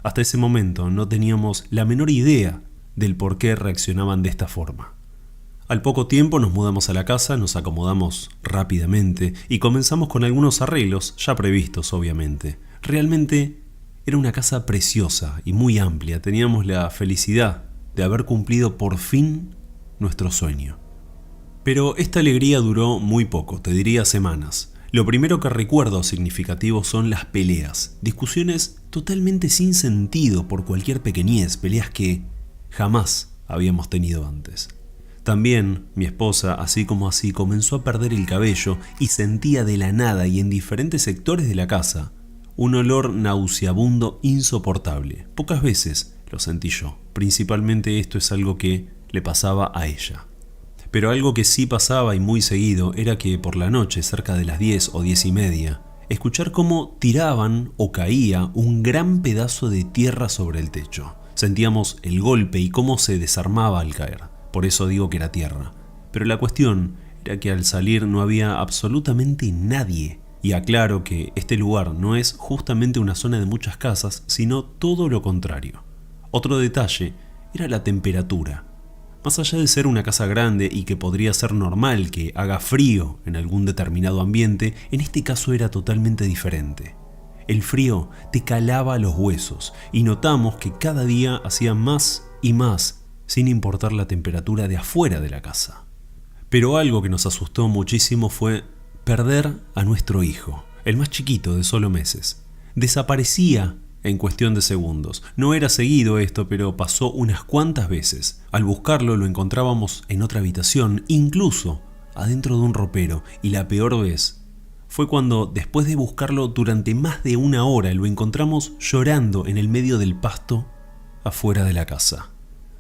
Hasta ese momento no teníamos la menor idea del por qué reaccionaban de esta forma. Al poco tiempo nos mudamos a la casa, nos acomodamos rápidamente y comenzamos con algunos arreglos ya previstos, obviamente. Realmente era una casa preciosa y muy amplia. Teníamos la felicidad de haber cumplido por fin nuestro sueño. Pero esta alegría duró muy poco, te diría semanas. Lo primero que recuerdo significativo son las peleas, discusiones totalmente sin sentido por cualquier pequeñez, peleas que jamás habíamos tenido antes. También mi esposa, así como así, comenzó a perder el cabello y sentía de la nada y en diferentes sectores de la casa un olor nauseabundo insoportable. Pocas veces lo sentí yo. Principalmente esto es algo que le pasaba a ella. Pero algo que sí pasaba y muy seguido era que por la noche, cerca de las 10 o 10:30, escuchar cómo tiraban o caía un gran pedazo de tierra sobre el techo. Sentíamos el golpe y cómo se desarmaba al caer. Por eso digo que era tierra. Pero la cuestión era que al salir no había absolutamente nadie. Y aclaro que este lugar no es justamente una zona de muchas casas, sino todo lo contrario. Otro detalle era la temperatura. Más allá de ser una casa grande y que podría ser normal que haga frío en algún determinado ambiente, en este caso era totalmente diferente. El frío te calaba los huesos y notamos que cada día hacía más y más, sin importar la temperatura de afuera de la casa. Pero algo que nos asustó muchísimo fue perder a nuestro hijo, el más chiquito de solo meses. Desaparecía en cuestión de segundos. No era seguido esto, pero pasó unas cuantas veces. Al buscarlo lo encontrábamos en otra habitación, incluso adentro de un ropero, y la peor vez fue cuando, después de buscarlo durante más de una hora, lo encontramos llorando en el medio del pasto afuera de la casa.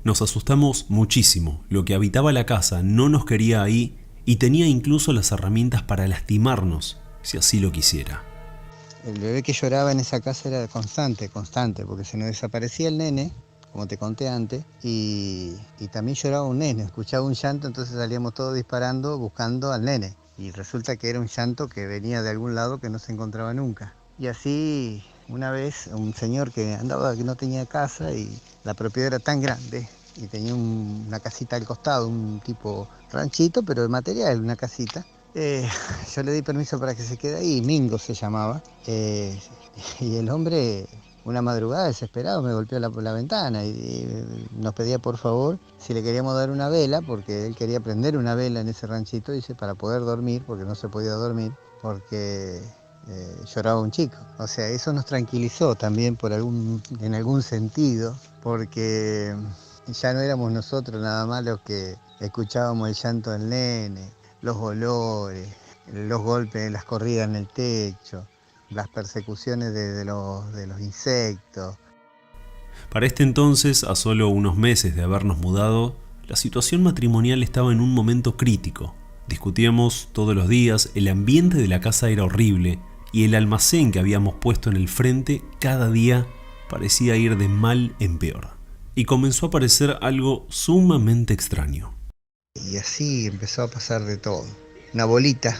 Nos asustamos muchísimo. Lo que habitaba la casa no nos quería ahí y tenía incluso las herramientas para lastimarnos si así lo quisiera. El bebé que lloraba en esa casa era constante, porque se nos desaparecía el nene, como te conté antes, y también lloraba un nene, escuchaba un llanto, entonces salíamos todos disparando buscando al nene. Y resulta que era un llanto que venía de algún lado que no se encontraba nunca. Y así, una vez, un señor que no tenía casa y la propiedad era tan grande y tenía una casita al costado, un tipo ranchito, pero de material, una casita. Yo le di permiso para que se quede ahí, Mingo se llamaba, y el hombre, una madrugada desesperado, me golpeó la ventana y nos pedía por favor si le queríamos dar una vela, porque él quería prender una vela en ese ranchito, dice, para poder dormir, porque no se podía dormir, porque lloraba un chico. O sea, eso nos tranquilizó también en algún sentido, porque ya no éramos nosotros nada más los que escuchábamos el llanto del nene, los olores, los golpes, las corridas en el techo, las persecuciones de los insectos. Para este entonces, a solo unos meses de habernos mudado, la situación matrimonial estaba en un momento crítico. Discutíamos todos los días, el ambiente de la casa era horrible y el almacén que habíamos puesto en el frente cada día parecía ir de mal en peor. Y comenzó a aparecer algo sumamente extraño. Y así empezó a pasar de todo. Una bolita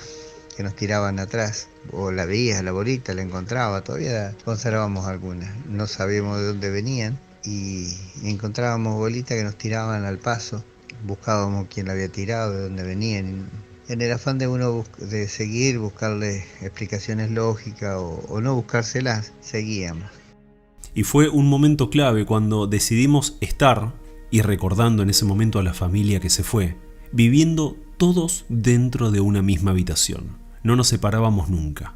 que nos tiraban atrás, o la veías, la bolita, la encontraba, todavía conservábamos algunas. No sabíamos de dónde venían y encontrábamos bolitas que nos tiraban al paso. Buscábamos quién la había tirado, de dónde venían. En el afán de de seguir, buscarle explicaciones lógicas o no buscárselas, seguíamos. Y fue un momento clave cuando decidimos estar, y recordando en ese momento a la familia que se fue, viviendo todos dentro de una misma habitación. No nos separábamos nunca.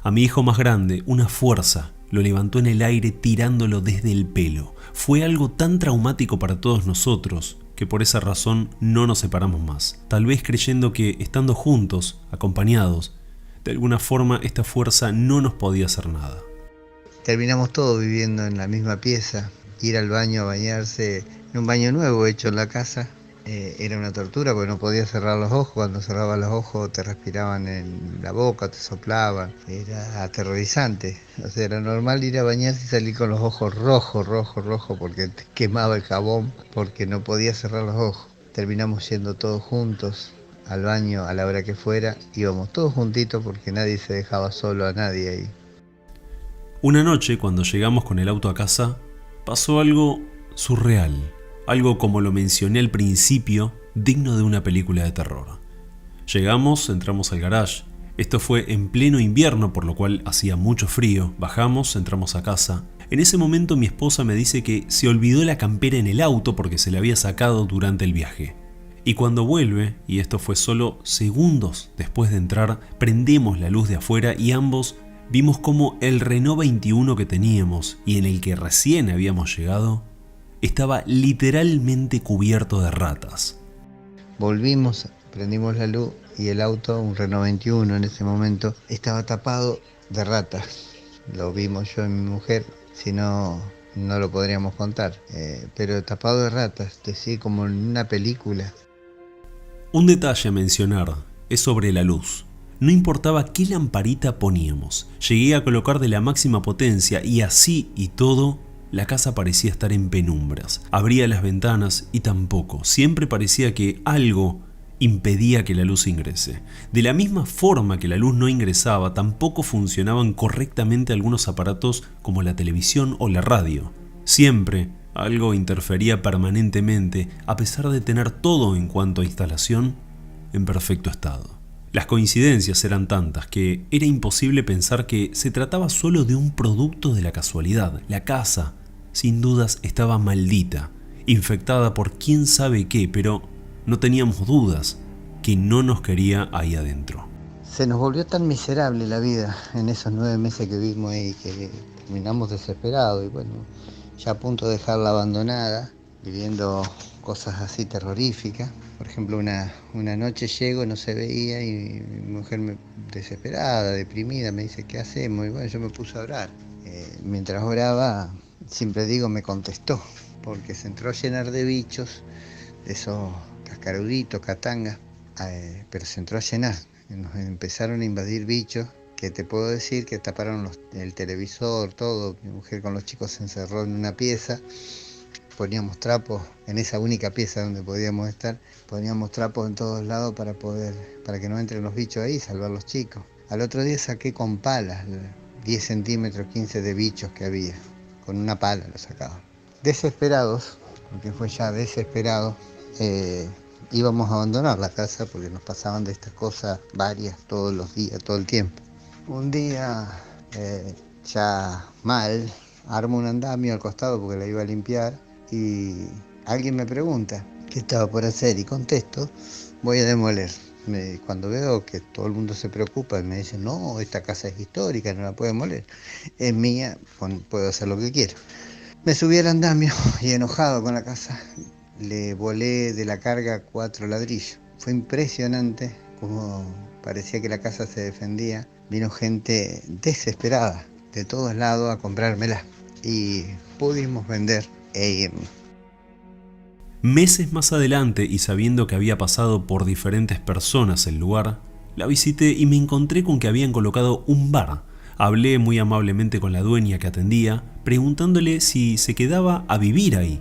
A mi hijo más grande, una fuerza lo levantó en el aire tirándolo desde el pelo. Fue algo tan traumático para todos nosotros que por esa razón no nos separamos más. Tal vez creyendo que estando juntos, acompañados, de alguna forma esta fuerza no nos podía hacer nada. Terminamos todos viviendo en la misma pieza, ir al baño a bañarse en un baño nuevo hecho en la casa, era una tortura porque no podías cerrar los ojos. Cuando cerrabas los ojos te respiraban en la boca, te soplaban. Era aterrorizante. O sea, era normal ir a bañarse y salir con los ojos rojos, porque te quemaba el jabón, porque no podías cerrar los ojos. Terminamos yendo todos juntos al baño a la hora que fuera. Íbamos todos juntitos porque nadie se dejaba solo a nadie ahí. Una noche, cuando llegamos con el auto a casa, pasó algo surreal. Algo, como lo mencioné al principio, digno de una película de terror. Llegamos, entramos al garage. Esto fue en pleno invierno, por lo cual hacía mucho frío. Bajamos, entramos a casa. En ese momento mi esposa me dice que se olvidó la campera en el auto porque se la había sacado durante el viaje. Y cuando vuelve, y esto fue solo segundos después de entrar, prendemos la luz de afuera y ambos vimos como el Renault 21 que teníamos y en el que recién habíamos llegado estaba literalmente cubierto de ratas. Volvimos, prendimos la luz y el auto, un Renault 21 en ese momento, estaba tapado de ratas. Lo vimos yo y mi mujer, si no, no lo podríamos contar. Pero tapado de ratas, decir, como en una película. Un detalle a mencionar es sobre la luz. No importaba qué lamparita poníamos, llegué a colocar de la máxima potencia y así y todo, la casa parecía estar en penumbras. Abría las ventanas y tampoco, siempre parecía que algo impedía que la luz ingrese. De la misma forma que la luz no ingresaba, tampoco funcionaban correctamente algunos aparatos como la televisión o la radio. Siempre algo interfería permanentemente, a pesar de tener todo en cuanto a instalación en perfecto estado. Las coincidencias eran tantas que era imposible pensar que se trataba solo de un producto de la casualidad. La casa, sin dudas, estaba maldita, infectada por quién sabe qué, pero no teníamos dudas que no nos quería ahí adentro. Se nos volvió tan miserable la vida en esos 9 meses que vivimos ahí que terminamos desesperados y bueno, ya a punto de dejarla abandonada, viviendo cosas así terroríficas. Por ejemplo, una noche llego, no se veía y mi mujer desesperada, deprimida, me dice, ¿qué hacemos? Y bueno, yo me puse a orar. Mientras oraba, siempre digo, me contestó, porque se entró a llenar de bichos, de esos cascaruditos, catangas, pero se entró a llenar. Nos empezaron a invadir bichos, que te puedo decir que taparon el televisor, todo. Mi mujer con los chicos se encerró en una pieza. Poníamos trapos en esa única pieza donde podíamos estar, poníamos trapos en todos lados para que no entren los bichos ahí y salvar a los chicos. Al otro día saqué con palas 10 centímetros, 15 de bichos que había, con una pala lo sacaba. Desesperados, porque fue ya desesperado, íbamos a abandonar la casa porque nos pasaban de estas cosas varias todos los días, todo el tiempo. Un día, ya mal, armo un andamio al costado porque la iba a limpiar. Y alguien me pregunta qué estaba por hacer y contesto, voy a demoler. Cuando veo que todo el mundo se preocupa y me dice, no, esta casa es histórica, no la puedo demoler, es mía, puedo hacer lo que quiero. Me subí al andamio y enojado con la casa, le volé de la carga 4 ladrillos. Fue impresionante como parecía que la casa se defendía. Vino gente desesperada de todos lados a comprármela y pudimos vender e irnos. Meses más adelante, y sabiendo que había pasado por diferentes personas el lugar, la visité y me encontré con que habían colocado un bar. Hablé muy amablemente con la dueña que atendía, preguntándole si se quedaba a vivir ahí,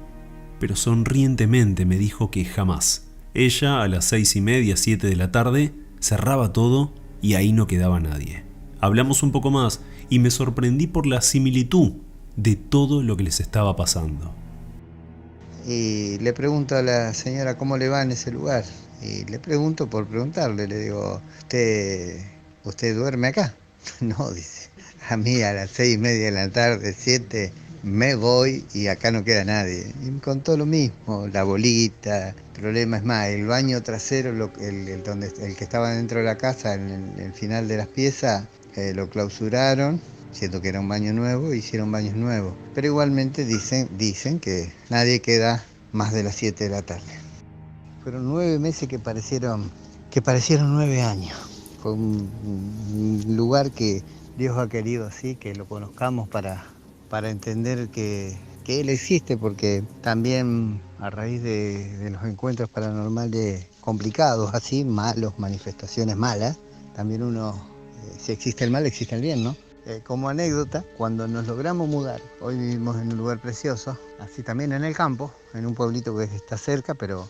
pero sonrientemente me dijo que jamás. Ella, a las 6:30, 7 de la tarde, cerraba todo y ahí no quedaba nadie. Hablamos un poco más y me sorprendí por la similitud de todo lo que les estaba pasando. Y le pregunto a la señora cómo le va en ese lugar. Y le pregunto por preguntarle, le digo, ¿usted duerme acá? No, dice, a mí a las 6:30 de la tarde, 7, me voy y acá no queda nadie. Y me contó lo mismo, la bolita, el problema es más, el baño trasero, el que estaba dentro de la casa, en el final de las piezas, lo clausuraron. Siendo que era un baño nuevo, hicieron baños nuevos. Pero igualmente dicen que nadie queda más de las 7 de la tarde. Fueron 9 meses que parecieron 9 años. Fue un lugar que Dios ha querido así, que lo conozcamos para entender que que él existe, porque también a raíz de los encuentros paranormales complicados, así, malos, manifestaciones malas, también uno, si existe el mal, existe el bien, ¿no? Como anécdota, cuando nos logramos mudar, hoy vivimos en un lugar precioso, así también en el campo, en un pueblito que está cerca, pero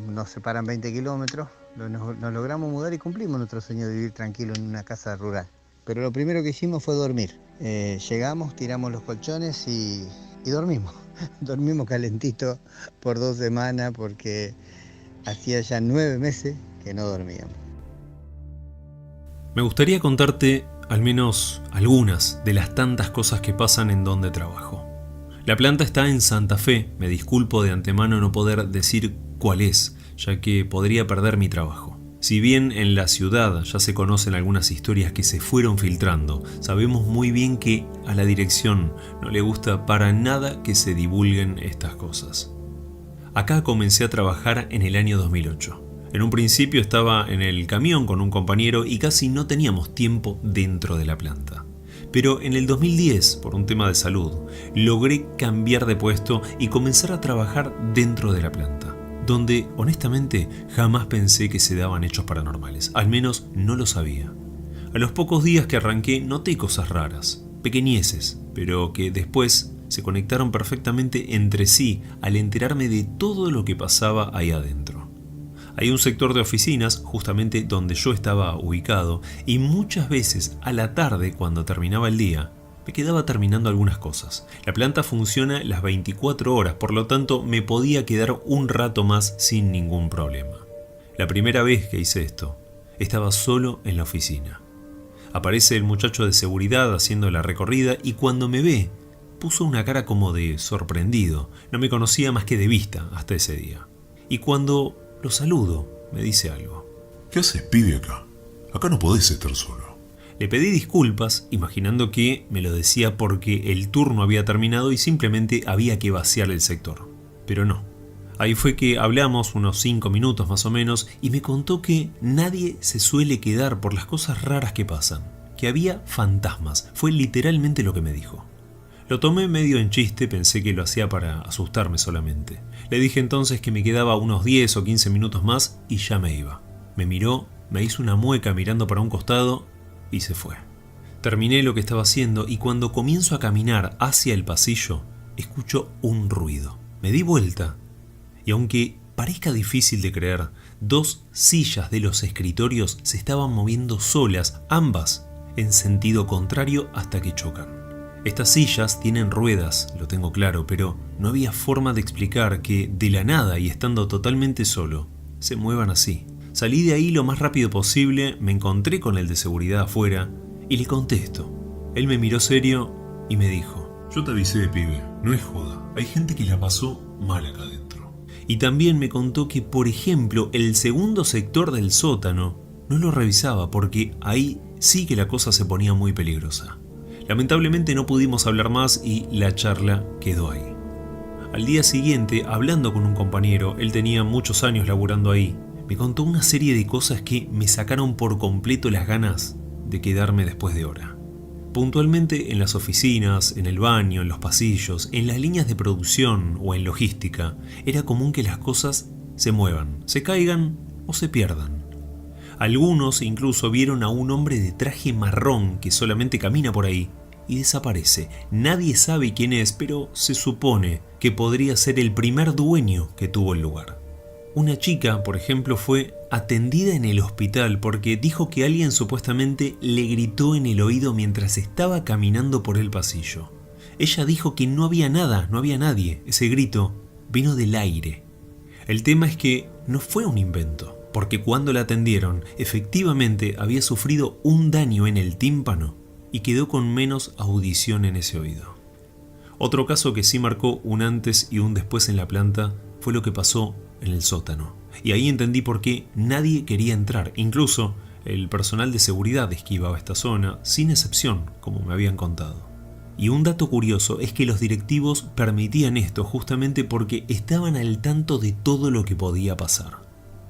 nos separan 20 kilómetros, nos logramos mudar y cumplimos nuestro sueño de vivir tranquilo en una casa rural. Pero lo primero que hicimos fue dormir. Llegamos, tiramos los colchones y dormimos. Dormimos calentito por 2 semanas porque hacía ya 9 meses que no dormíamos. Me gustaría contarte al menos algunas de las tantas cosas que pasan en donde trabajo. La planta está en Santa Fe, me disculpo de antemano no poder decir cuál es, ya que podría perder mi trabajo. Si bien en la ciudad ya se conocen algunas historias que se fueron filtrando, sabemos muy bien que a la dirección no le gusta para nada que se divulguen estas cosas. Acá comencé a trabajar en el año 2008. En un principio estaba en el camión con un compañero y casi no teníamos tiempo dentro de la planta. Pero en el 2010, por un tema de salud, logré cambiar de puesto y comenzar a trabajar dentro de la planta, donde honestamente jamás pensé que se daban hechos paranormales, al menos no lo sabía. A los pocos días que arranqué noté cosas raras, pequeñeces, pero que después se conectaron perfectamente entre sí al enterarme de todo lo que pasaba ahí adentro. Hay un sector de oficinas, justamente donde yo estaba ubicado, y muchas veces a la tarde, cuando terminaba el día, me quedaba terminando algunas cosas. La planta funciona las 24 horas, por lo tanto me podía quedar un rato más sin ningún problema. La primera vez que hice esto, estaba solo en la oficina. Aparece el muchacho de seguridad haciendo la recorrida y cuando me ve, puso una cara como de sorprendido. No me conocía más que de vista hasta ese día. Y cuando lo saludo, me dice algo. ¿Qué haces, pibe, acá? Acá no podés estar solo. Le pedí disculpas, imaginando que me lo decía porque el turno había terminado y simplemente había que vaciar el sector. Pero no. Ahí fue que hablamos unos 5 minutos más o menos y me contó que nadie se suele quedar por las cosas raras que pasan. Que había fantasmas. Fue literalmente lo que me dijo. Lo tomé medio en chiste, pensé que lo hacía para asustarme solamente. Le dije entonces que me quedaba unos 10 o 15 minutos más y ya me iba. Me miró, me hizo una mueca mirando para un costado y se fue. Terminé lo que estaba haciendo y cuando comienzo a caminar hacia el pasillo, escucho un ruido. Me di vuelta y aunque parezca difícil de creer, 2 sillas de los escritorios se estaban moviendo solas, ambas en sentido contrario hasta que chocan. Estas sillas tienen ruedas, lo tengo claro, pero no había forma de explicar que de la nada y estando totalmente solo, se muevan así. Salí de ahí lo más rápido posible, me encontré con el de seguridad afuera y le contesto. Él me miró serio y me dijo: Yo te avisé, pibe, no es joda. Hay gente que la pasó mal acá adentro. Y también me contó que, por ejemplo, el segundo sector del sótano no lo revisaba porque ahí sí que la cosa se ponía muy peligrosa. Lamentablemente no pudimos hablar más y la charla quedó ahí. Al día siguiente, hablando con un compañero, él tenía muchos años laburando ahí, me contó una serie de cosas que me sacaron por completo las ganas de quedarme después de hora. Puntualmente en las oficinas, en el baño, en los pasillos, en las líneas de producción o en logística, era común que las cosas se muevan, se caigan o se pierdan. Algunos incluso vieron a un hombre de traje marrón que solamente camina por ahí y desaparece. Nadie sabe quién es, pero se supone que podría ser el primer dueño que tuvo el lugar. Una chica, por ejemplo, fue atendida en el hospital porque dijo que alguien supuestamente le gritó en el oído mientras estaba caminando por el pasillo. Ella dijo que no había nada, no había nadie. Ese grito vino del aire. El tema es que no fue un invento, porque cuando la atendieron, efectivamente había sufrido un daño en el tímpano y quedó con menos audición en ese oído. Otro caso que sí marcó un antes y un después en la planta fue lo que pasó en el sótano. Y ahí entendí por qué nadie quería entrar, incluso el personal de seguridad esquivaba esta zona, sin excepción, como me habían contado. Y un dato curioso es que los directivos permitían esto justamente porque estaban al tanto de todo lo que podía pasar.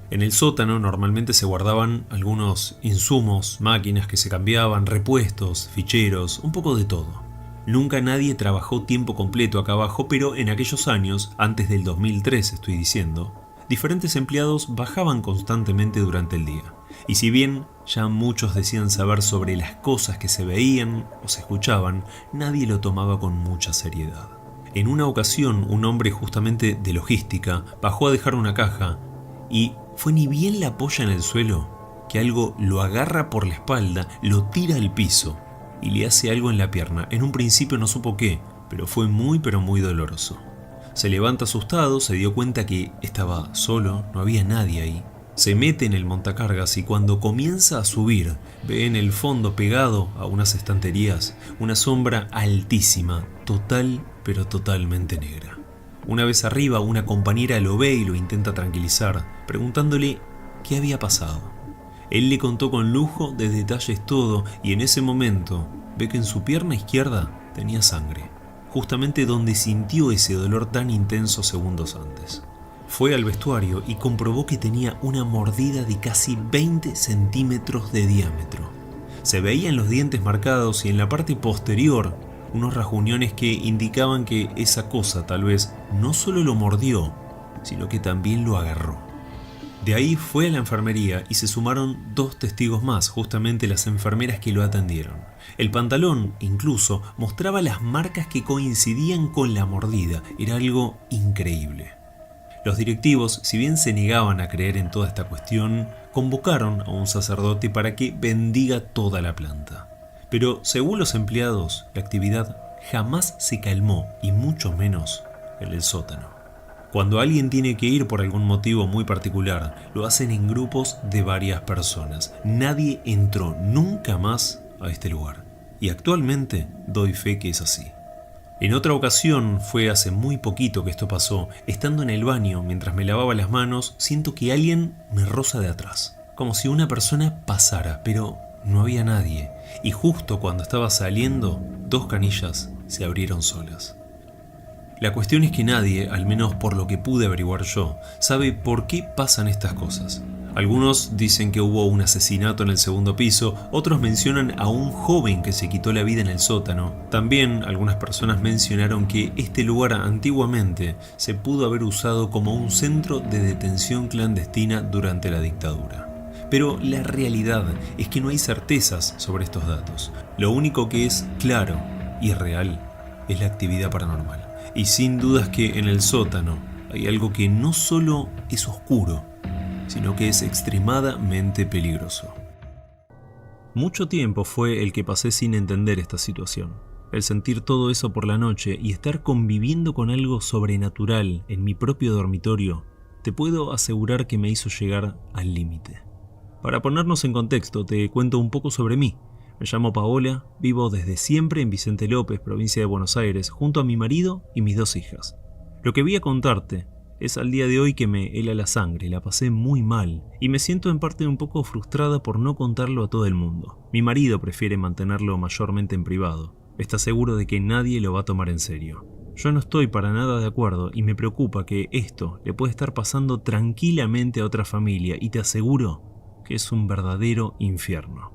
En el sótano normalmente se guardaban algunos insumos, máquinas que se cambiaban, repuestos, ficheros, un poco de todo. Nunca nadie trabajó tiempo completo acá abajo, pero en aquellos años, antes del 2003 estoy diciendo, diferentes empleados bajaban constantemente durante el día. Y si bien ya muchos decían saber sobre las cosas que se veían o se escuchaban, nadie lo tomaba con mucha seriedad. En una ocasión, un hombre justamente de logística bajó a dejar una caja y fue ni bien la apoya en el suelo que algo lo agarra por la espalda, lo tira al piso y le hace algo en la pierna. En un principio no supo qué, pero fue muy doloroso. Se levanta asustado, se dio cuenta que estaba solo, no había nadie ahí. Se mete en el montacargas y cuando comienza a subir, ve en el fondo pegado a unas estanterías una sombra altísima, totalmente negra. Una vez arriba, una compañera lo ve y lo intenta tranquilizar, preguntándole qué había pasado. Él le contó con lujo de detalles todo y en ese momento ve que en su pierna izquierda tenía sangre, justamente donde sintió ese dolor tan intenso segundos antes. Fue al vestuario y comprobó que tenía una mordida de casi 20 centímetros de diámetro. Se veían los dientes marcados y en la parte posterior unos rasguñones que indicaban que esa cosa tal vez no solo lo mordió, sino que también lo agarró. De ahí fue a la enfermería y se sumaron 2 testigos más, justamente las enfermeras que lo atendieron. El pantalón, incluso, mostraba las marcas que coincidían con la mordida. Era algo increíble. Los directivos, si bien se negaban a creer en toda esta cuestión, convocaron a un sacerdote para que bendiga toda la planta. Pero, según los empleados, la actividad jamás se calmó, y mucho menos en el sótano. Cuando alguien tiene que ir por algún motivo muy particular, lo hacen en grupos de varias personas. Nadie entró nunca más a este lugar. Y actualmente doy fe que es así. En otra ocasión, fue hace muy poquito que esto pasó, estando en el baño mientras me lavaba las manos, siento que alguien me roza de atrás. Como si una persona pasara, pero no había nadie. Y justo cuando estaba saliendo, 2 canillas se abrieron solas. La cuestión es que nadie, al menos por lo que pude averiguar yo, sabe por qué pasan estas cosas. Algunos dicen que hubo un asesinato en el 2º piso, otros mencionan a un joven que se quitó la vida en el sótano. También algunas personas mencionaron que este lugar antiguamente se pudo haber usado como un centro de detención clandestina durante la dictadura. Pero la realidad es que no hay certezas sobre estos datos. Lo único que es claro y real es la actividad paranormal. Y sin dudas que en el sótano hay algo que no solo es oscuro, sino que es extremadamente peligroso. Mucho tiempo fue el que pasé sin entender esta situación. El sentir todo eso por la noche y estar conviviendo con algo sobrenatural en mi propio dormitorio, te puedo asegurar que me hizo llegar al límite. Para ponernos en contexto, te cuento un poco sobre mí. Me llamo Paola, vivo desde siempre en Vicente López, provincia de Buenos Aires, junto a mi marido y mis 2 hijas. Lo que voy a contarte es al día de hoy que me hela la sangre, la pasé muy mal y me siento en parte un poco frustrada por no contarlo a todo el mundo. Mi marido prefiere mantenerlo mayormente en privado. Está seguro de que nadie lo va a tomar en serio. Yo no estoy para nada de acuerdo y me preocupa que esto le puede estar pasando tranquilamente a otra familia y te aseguro que es un verdadero infierno.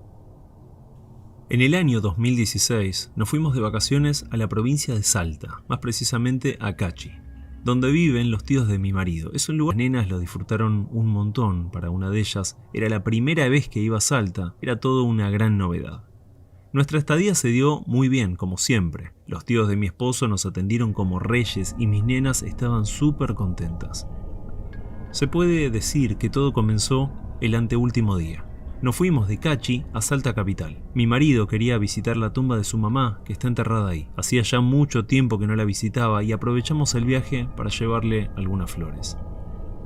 En el año 2016 nos fuimos de vacaciones a la provincia de Salta, más precisamente a Cachi, donde viven los tíos de mi marido. Es un lugar que las nenas lo disfrutaron un montón. Para una de ellas era la primera vez que iba a Salta, era todo una gran novedad. Nuestra estadía se dio muy bien, como siempre. Los tíos de mi esposo nos atendieron como reyes y mis nenas estaban súper contentas. Se puede decir que todo comenzó el anteúltimo día. Nos fuimos de Cachi a Salta capital. Mi marido quería visitar la tumba de su mamá, que está enterrada ahí. Hacía ya mucho tiempo que no la visitaba y aprovechamos el viaje para llevarle algunas flores.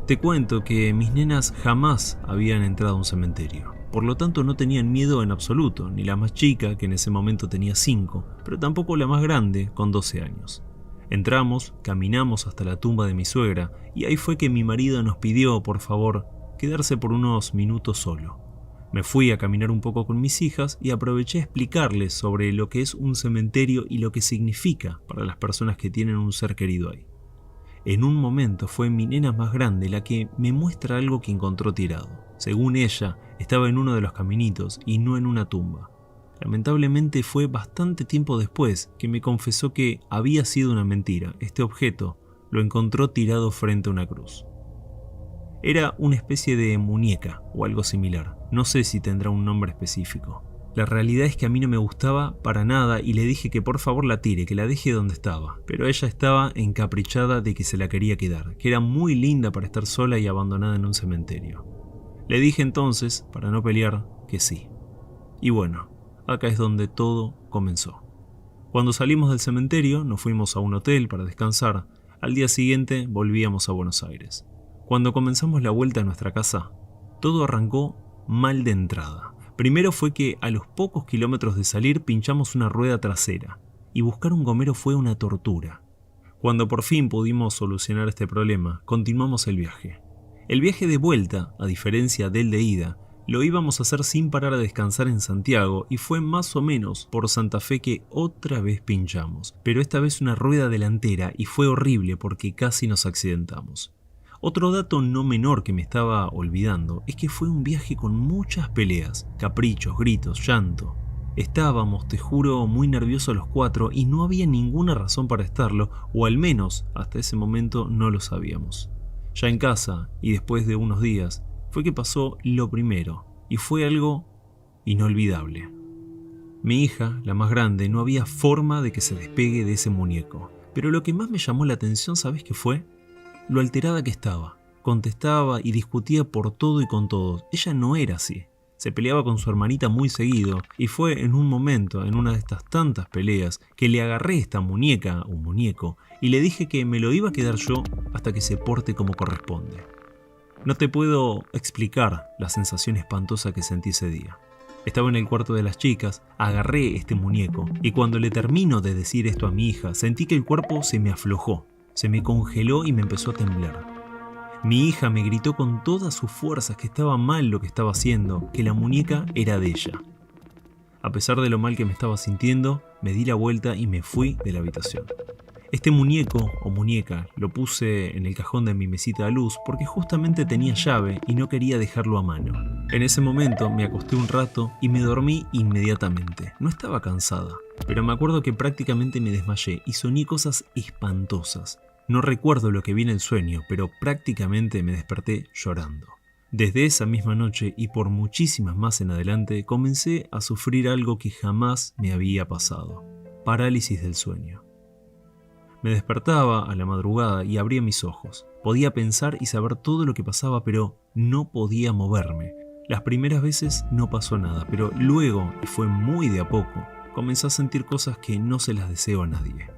Te cuento que mis nenas jamás habían entrado a un cementerio. Por lo tanto no tenían miedo en absoluto, ni la más chica, que en ese momento tenía 5, pero tampoco la más grande, con 12 años. Entramos, caminamos hasta la tumba de mi suegra y ahí fue que mi marido nos pidió, por favor, quedarse por unos minutos solo. Me fui a caminar un poco con mis hijas y aproveché a explicarles sobre lo que es un cementerio y lo que significa para las personas que tienen un ser querido ahí. En un momento fue mi nena más grande la que me muestra algo que encontró tirado. Según ella, estaba en uno de los caminitos y no en una tumba. Lamentablemente fue bastante tiempo después que me confesó que había sido una mentira. Este objeto lo encontró tirado frente a una cruz. Era una especie de muñeca o algo similar. No sé si tendrá un nombre específico. La realidad es que a mí no me gustaba para nada y le dije que por favor la tire, que la deje donde estaba. Pero ella estaba encaprichada de que se la quería quedar, que era muy linda para estar sola y abandonada en un cementerio. Le dije entonces, para no pelear, que sí. Y bueno, acá es donde todo comenzó. Cuando salimos del cementerio, nos fuimos a un hotel para descansar. Al día siguiente volvíamos a Buenos Aires. Cuando comenzamos la vuelta a nuestra casa, todo arrancó mal de entrada. Primero fue que a los pocos kilómetros de salir pinchamos una rueda trasera y buscar un gomero fue una tortura. Cuando por fin pudimos solucionar este problema, continuamos el viaje. El viaje de vuelta, a diferencia del de ida, lo íbamos a hacer sin parar a descansar en Santiago y fue más o menos por Santa Fe que otra vez pinchamos, pero esta vez una rueda delantera y fue horrible porque casi nos accidentamos. Otro dato no menor que me estaba olvidando es que fue un viaje con muchas peleas, caprichos, gritos, llanto. Estábamos, te juro, muy nerviosos los cuatro y no había ninguna razón para estarlo, o al menos hasta ese momento no lo sabíamos. Ya en casa, y después de unos días, fue que pasó lo primero, y fue algo inolvidable. Mi hija, la más grande, no había forma de que se despegue de ese muñeco, pero lo que más me llamó la atención, ¿sabes qué fue? Lo alterada que estaba. Contestaba y discutía por todo y con todos. Ella no era así. Se peleaba con su hermanita muy seguido y fue en un momento, en una de estas tantas peleas, que le agarré esta muñeca o muñeco y le dije que me lo iba a quedar yo hasta que se porte como corresponde. No te puedo explicar la sensación espantosa que sentí ese día. Estaba en el cuarto de las chicas, agarré este muñeco y cuando le termino de decir esto a mi hija, sentí que el cuerpo se me aflojó. Se me congeló y me empezó a temblar. Mi hija me gritó con todas sus fuerzas que estaba mal lo que estaba haciendo, que la muñeca era de ella. A pesar de lo mal que me estaba sintiendo, me di la vuelta y me fui de la habitación. Este muñeco o muñeca lo puse en el cajón de mi mesita de luz porque justamente tenía llave y no quería dejarlo a mano. En ese momento me acosté un rato y me dormí inmediatamente. No estaba cansada, pero me acuerdo que prácticamente me desmayé y soñé cosas espantosas. No recuerdo lo que vi en el sueño, pero prácticamente me desperté llorando. Desde esa misma noche y por muchísimas más en adelante comencé a sufrir algo que jamás me había pasado: parálisis del sueño. Me despertaba a la madrugada y abría mis ojos. Podía pensar y saber todo lo que pasaba, pero no podía moverme. Las primeras veces no pasó nada, pero luego, y fue muy de a poco, comencé a sentir cosas que no se las deseo a nadie.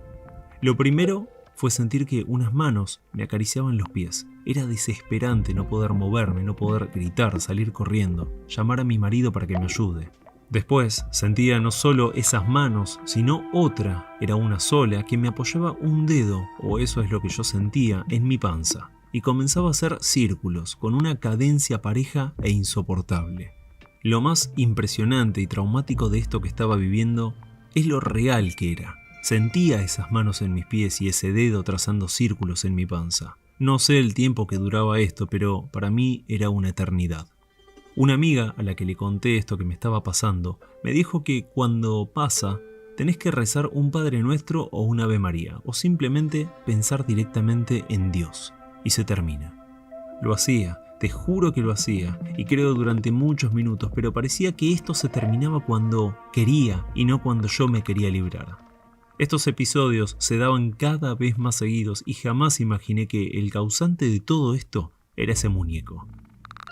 Lo primero fue sentir que unas manos me acariciaban los pies. Era desesperante no poder moverme, no poder gritar, salir corriendo, llamar a mi marido para que me ayude. Después sentía no solo esas manos, sino otra, era una sola, que me apoyaba un dedo, o eso es lo que yo sentía, en mi panza, y comenzaba a hacer círculos, con una cadencia pareja e insoportable. Lo más impresionante y traumático de esto que estaba viviendo es lo real que era. Sentía esas manos en mis pies y ese dedo trazando círculos en mi panza. No sé el tiempo que duraba esto, pero para mí era una eternidad. Una amiga a la que le conté esto que me estaba pasando me dijo que cuando pasa tenés que rezar un Padre Nuestro o un Ave María o simplemente pensar directamente en Dios y se termina. Lo hacía, te juro que lo hacía y creo durante muchos minutos, pero parecía que esto se terminaba cuando quería y no cuando yo me quería librar. Estos episodios se daban cada vez más seguidos y jamás imaginé que el causante de todo esto era ese muñeco.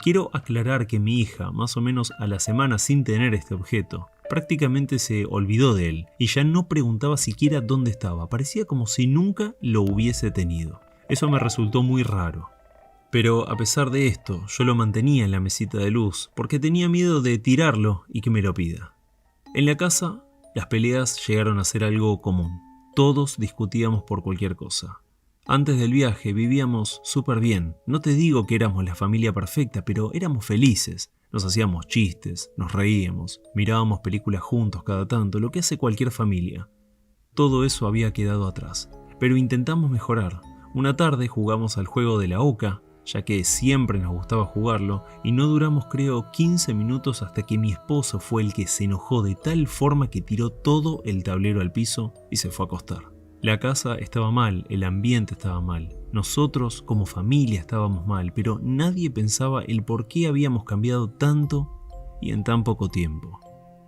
Quiero aclarar que mi hija, más o menos a la semana sin tener este objeto, prácticamente se olvidó de él y ya no preguntaba siquiera dónde estaba. Parecía como si nunca lo hubiese tenido. Eso me resultó muy raro. Pero a pesar de esto, yo lo mantenía en la mesita de luz porque tenía miedo de tirarlo y que me lo pida. En la casa, las peleas llegaron a ser algo común. Todos discutíamos por cualquier cosa. Antes del viaje vivíamos súper bien. No te digo que éramos la familia perfecta, pero éramos felices. Nos hacíamos chistes, nos reíamos, mirábamos películas juntos cada tanto, lo que hace cualquier familia. Todo eso había quedado atrás, pero intentamos mejorar. Una tarde jugamos al juego de la oca, ya que siempre nos gustaba jugarlo, y no duramos creo 15 minutos hasta que mi esposo fue el que se enojó de tal forma que tiró todo el tablero al piso y se fue a acostar. La casa estaba mal, el ambiente estaba mal, nosotros como familia estábamos mal, pero nadie pensaba el por qué habíamos cambiado tanto y en tan poco tiempo.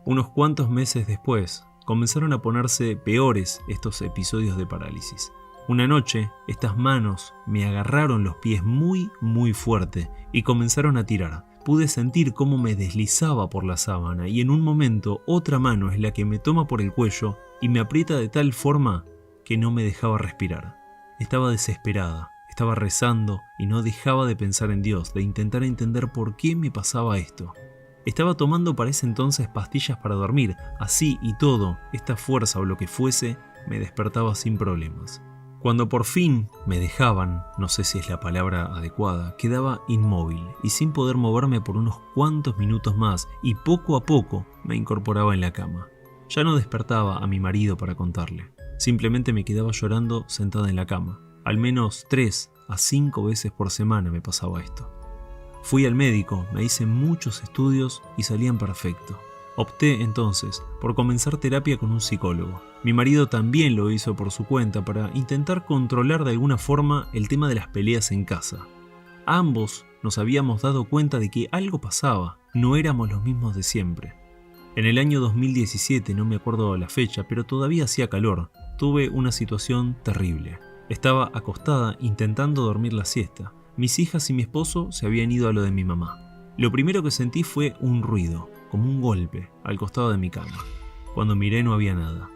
Unos cuantos meses después, comenzaron a ponerse peores estos episodios de parálisis. Una noche, estas manos me agarraron los pies muy fuerte y comenzaron a tirar. Pude sentir cómo me deslizaba por la sábana y en un momento otra mano es la que me toma por el cuello y me aprieta de tal forma que no me dejaba respirar. Estaba desesperada, estaba rezando y no dejaba de pensar en Dios, de intentar entender por qué me pasaba esto. Estaba tomando para ese entonces pastillas para dormir, así y todo, esta fuerza o lo que fuese, me despertaba sin problemas. Cuando por fin me dejaban, no sé si es la palabra adecuada, quedaba inmóvil y sin poder moverme por unos cuantos minutos más y poco a poco me incorporaba en la cama. Ya no despertaba a mi marido para contarle, simplemente me quedaba llorando sentada en la cama. Al menos 3 a 5 veces por semana me pasaba esto. Fui al médico, me hice muchos estudios y salían perfecto. Opté entonces por comenzar terapia con un psicólogo. Mi marido también lo hizo por su cuenta para intentar controlar de alguna forma el tema de las peleas en casa. Ambos nos habíamos dado cuenta de que algo pasaba, no éramos los mismos de siempre. En el año 2017, no me acuerdo la fecha, pero todavía hacía calor, tuve una situación terrible. Estaba acostada intentando dormir la siesta. Mis hijas y mi esposo se habían ido a lo de mi mamá. Lo primero que sentí fue un ruido, como un golpe, al costado de mi cama. Cuando miré no había nada.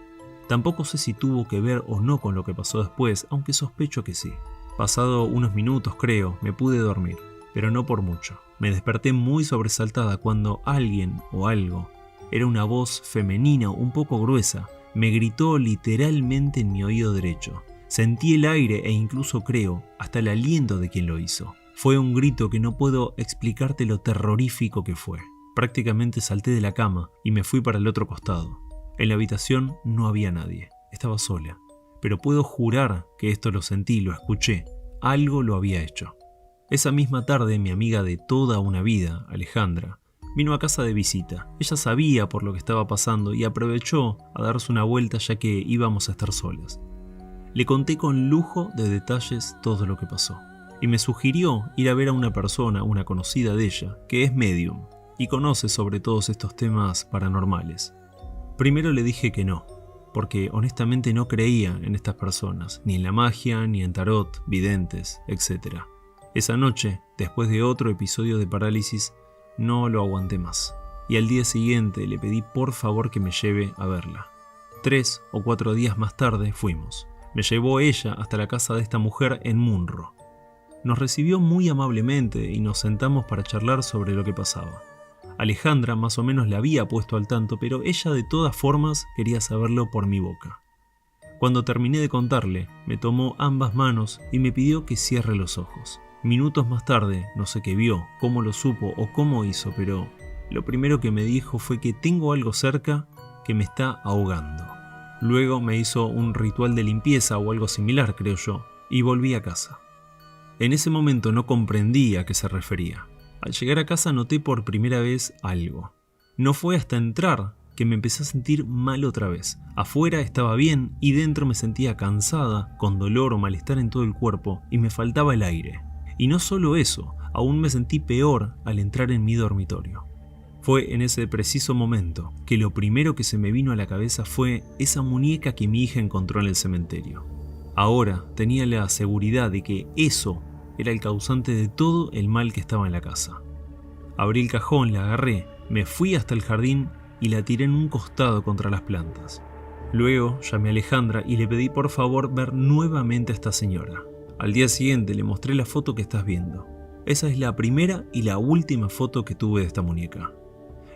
Tampoco sé si tuvo que ver o no con lo que pasó después, aunque sospecho que sí. Pasado unos minutos, creo, me pude dormir, pero no por mucho. Me desperté muy sobresaltada cuando alguien o algo, era una voz femenina un poco gruesa, me gritó literalmente en mi oído derecho. Sentí el aire e incluso creo, hasta el aliento de quien lo hizo. Fue un grito que no puedo explicarte lo terrorífico que fue. Prácticamente salté de la cama y me fui para el otro costado. En la habitación no había nadie, estaba sola. Pero puedo jurar que esto lo sentí, lo escuché, algo lo había hecho. Esa misma tarde mi amiga de toda una vida, Alejandra, vino a casa de visita. Ella sabía por lo que estaba pasando y aprovechó a darse una vuelta ya que íbamos a estar solas. Le conté con lujo de detalles todo lo que pasó y me sugirió ir a ver a una persona, una conocida de ella, que es medium y conoce sobre todos estos temas paranormales. Primero le dije que no, porque honestamente no creía en estas personas, ni en la magia, ni en tarot, videntes, etc. Esa noche, después de otro episodio de parálisis, no lo aguanté más, y al día siguiente le pedí por favor que me lleve a verla. 3 o 4 días más tarde fuimos. Me llevó ella hasta la casa de esta mujer en Munro. Nos recibió muy amablemente y nos sentamos para charlar sobre lo que pasaba. Alejandra más o menos la había puesto al tanto, pero ella de todas formas quería saberlo por mi boca. Cuando terminé de contarle, me tomó ambas manos y me pidió que cierre los ojos. Minutos más tarde, no sé qué vio, cómo lo supo o cómo hizo, pero lo primero que me dijo fue que tengo algo cerca que me está ahogando. Luego me hizo un ritual de limpieza o algo similar, creo yo, y volví a casa. En ese momento no comprendí a qué se refería. Al llegar a casa noté por primera vez algo. No fue hasta entrar que me empecé a sentir mal otra vez. Afuera estaba bien y dentro me sentía cansada, con dolor o malestar en todo el cuerpo y me faltaba el aire. Y no solo eso, aún me sentí peor al entrar en mi dormitorio. Fue en ese preciso momento que lo primero que se me vino a la cabeza fue esa muñeca que mi hija encontró en el cementerio. Ahora tenía la seguridad de que eso era el causante de todo el mal que estaba en la casa. Abrí el cajón, la agarré, me fui hasta el jardín y la tiré en un costado contra las plantas. Luego llamé a Alejandra y le pedí por favor ver nuevamente a esta señora. Al día siguiente le mostré la foto que estás viendo. Esa es la primera y la última foto que tuve de esta muñeca.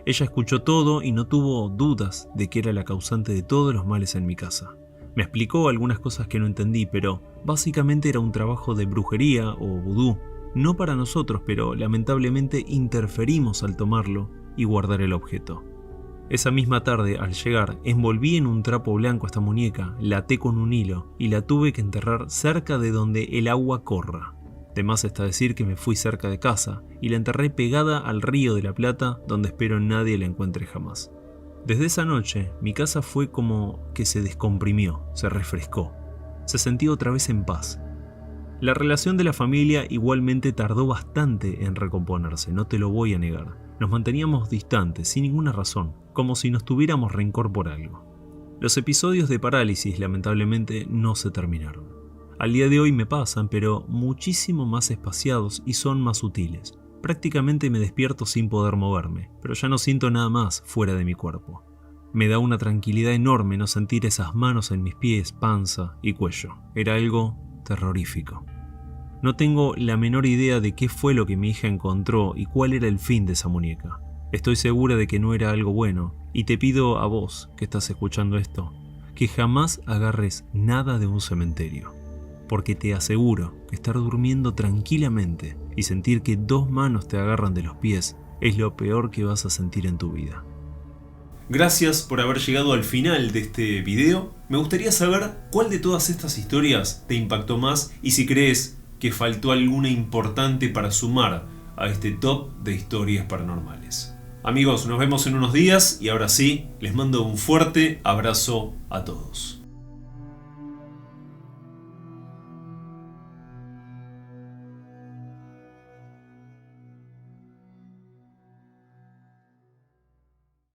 Ella escuchó todo y no tuvo dudas de que era la causante de todos los males en mi casa. Me explicó algunas cosas que no entendí, pero básicamente era un trabajo de brujería o vudú. No para nosotros, pero lamentablemente interferimos al tomarlo y guardar el objeto. Esa misma tarde, al llegar, envolví en un trapo blanco a esta muñeca, la até con un hilo y la tuve que enterrar cerca de donde el agua corra. De más está decir que me fui cerca de casa y la enterré pegada al Río de la Plata, donde espero nadie la encuentre jamás. Desde esa noche, mi casa fue como que se descomprimió, se refrescó. Se sentía otra vez en paz. La relación de la familia igualmente tardó bastante en recomponerse, no te lo voy a negar. Nos manteníamos distantes, sin ninguna razón, como si nos tuviéramos rencor por algo. Los episodios de parálisis lamentablemente no se terminaron. Al día de hoy me pasan, pero muchísimo más espaciados y son más sutiles. Prácticamente me despierto sin poder moverme, pero ya no siento nada más fuera de mi cuerpo. Me da una tranquilidad enorme no sentir esas manos en mis pies, panza y cuello. Era algo terrorífico. No tengo la menor idea de qué fue lo que mi hija encontró y cuál era el fin de esa muñeca. Estoy segura de que no era algo bueno, y te pido a vos, que estás escuchando esto, que jamás agarres nada de un cementerio. Porque te aseguro que estar durmiendo tranquilamente y sentir que 2 manos te agarran de los pies es lo peor que vas a sentir en tu vida. Gracias por haber llegado al final de este video. Me gustaría saber cuál de todas estas historias te impactó más y si crees que faltó alguna importante para sumar a este top de historias paranormales. Amigos, nos vemos en unos días y ahora sí, les mando un fuerte abrazo a todos.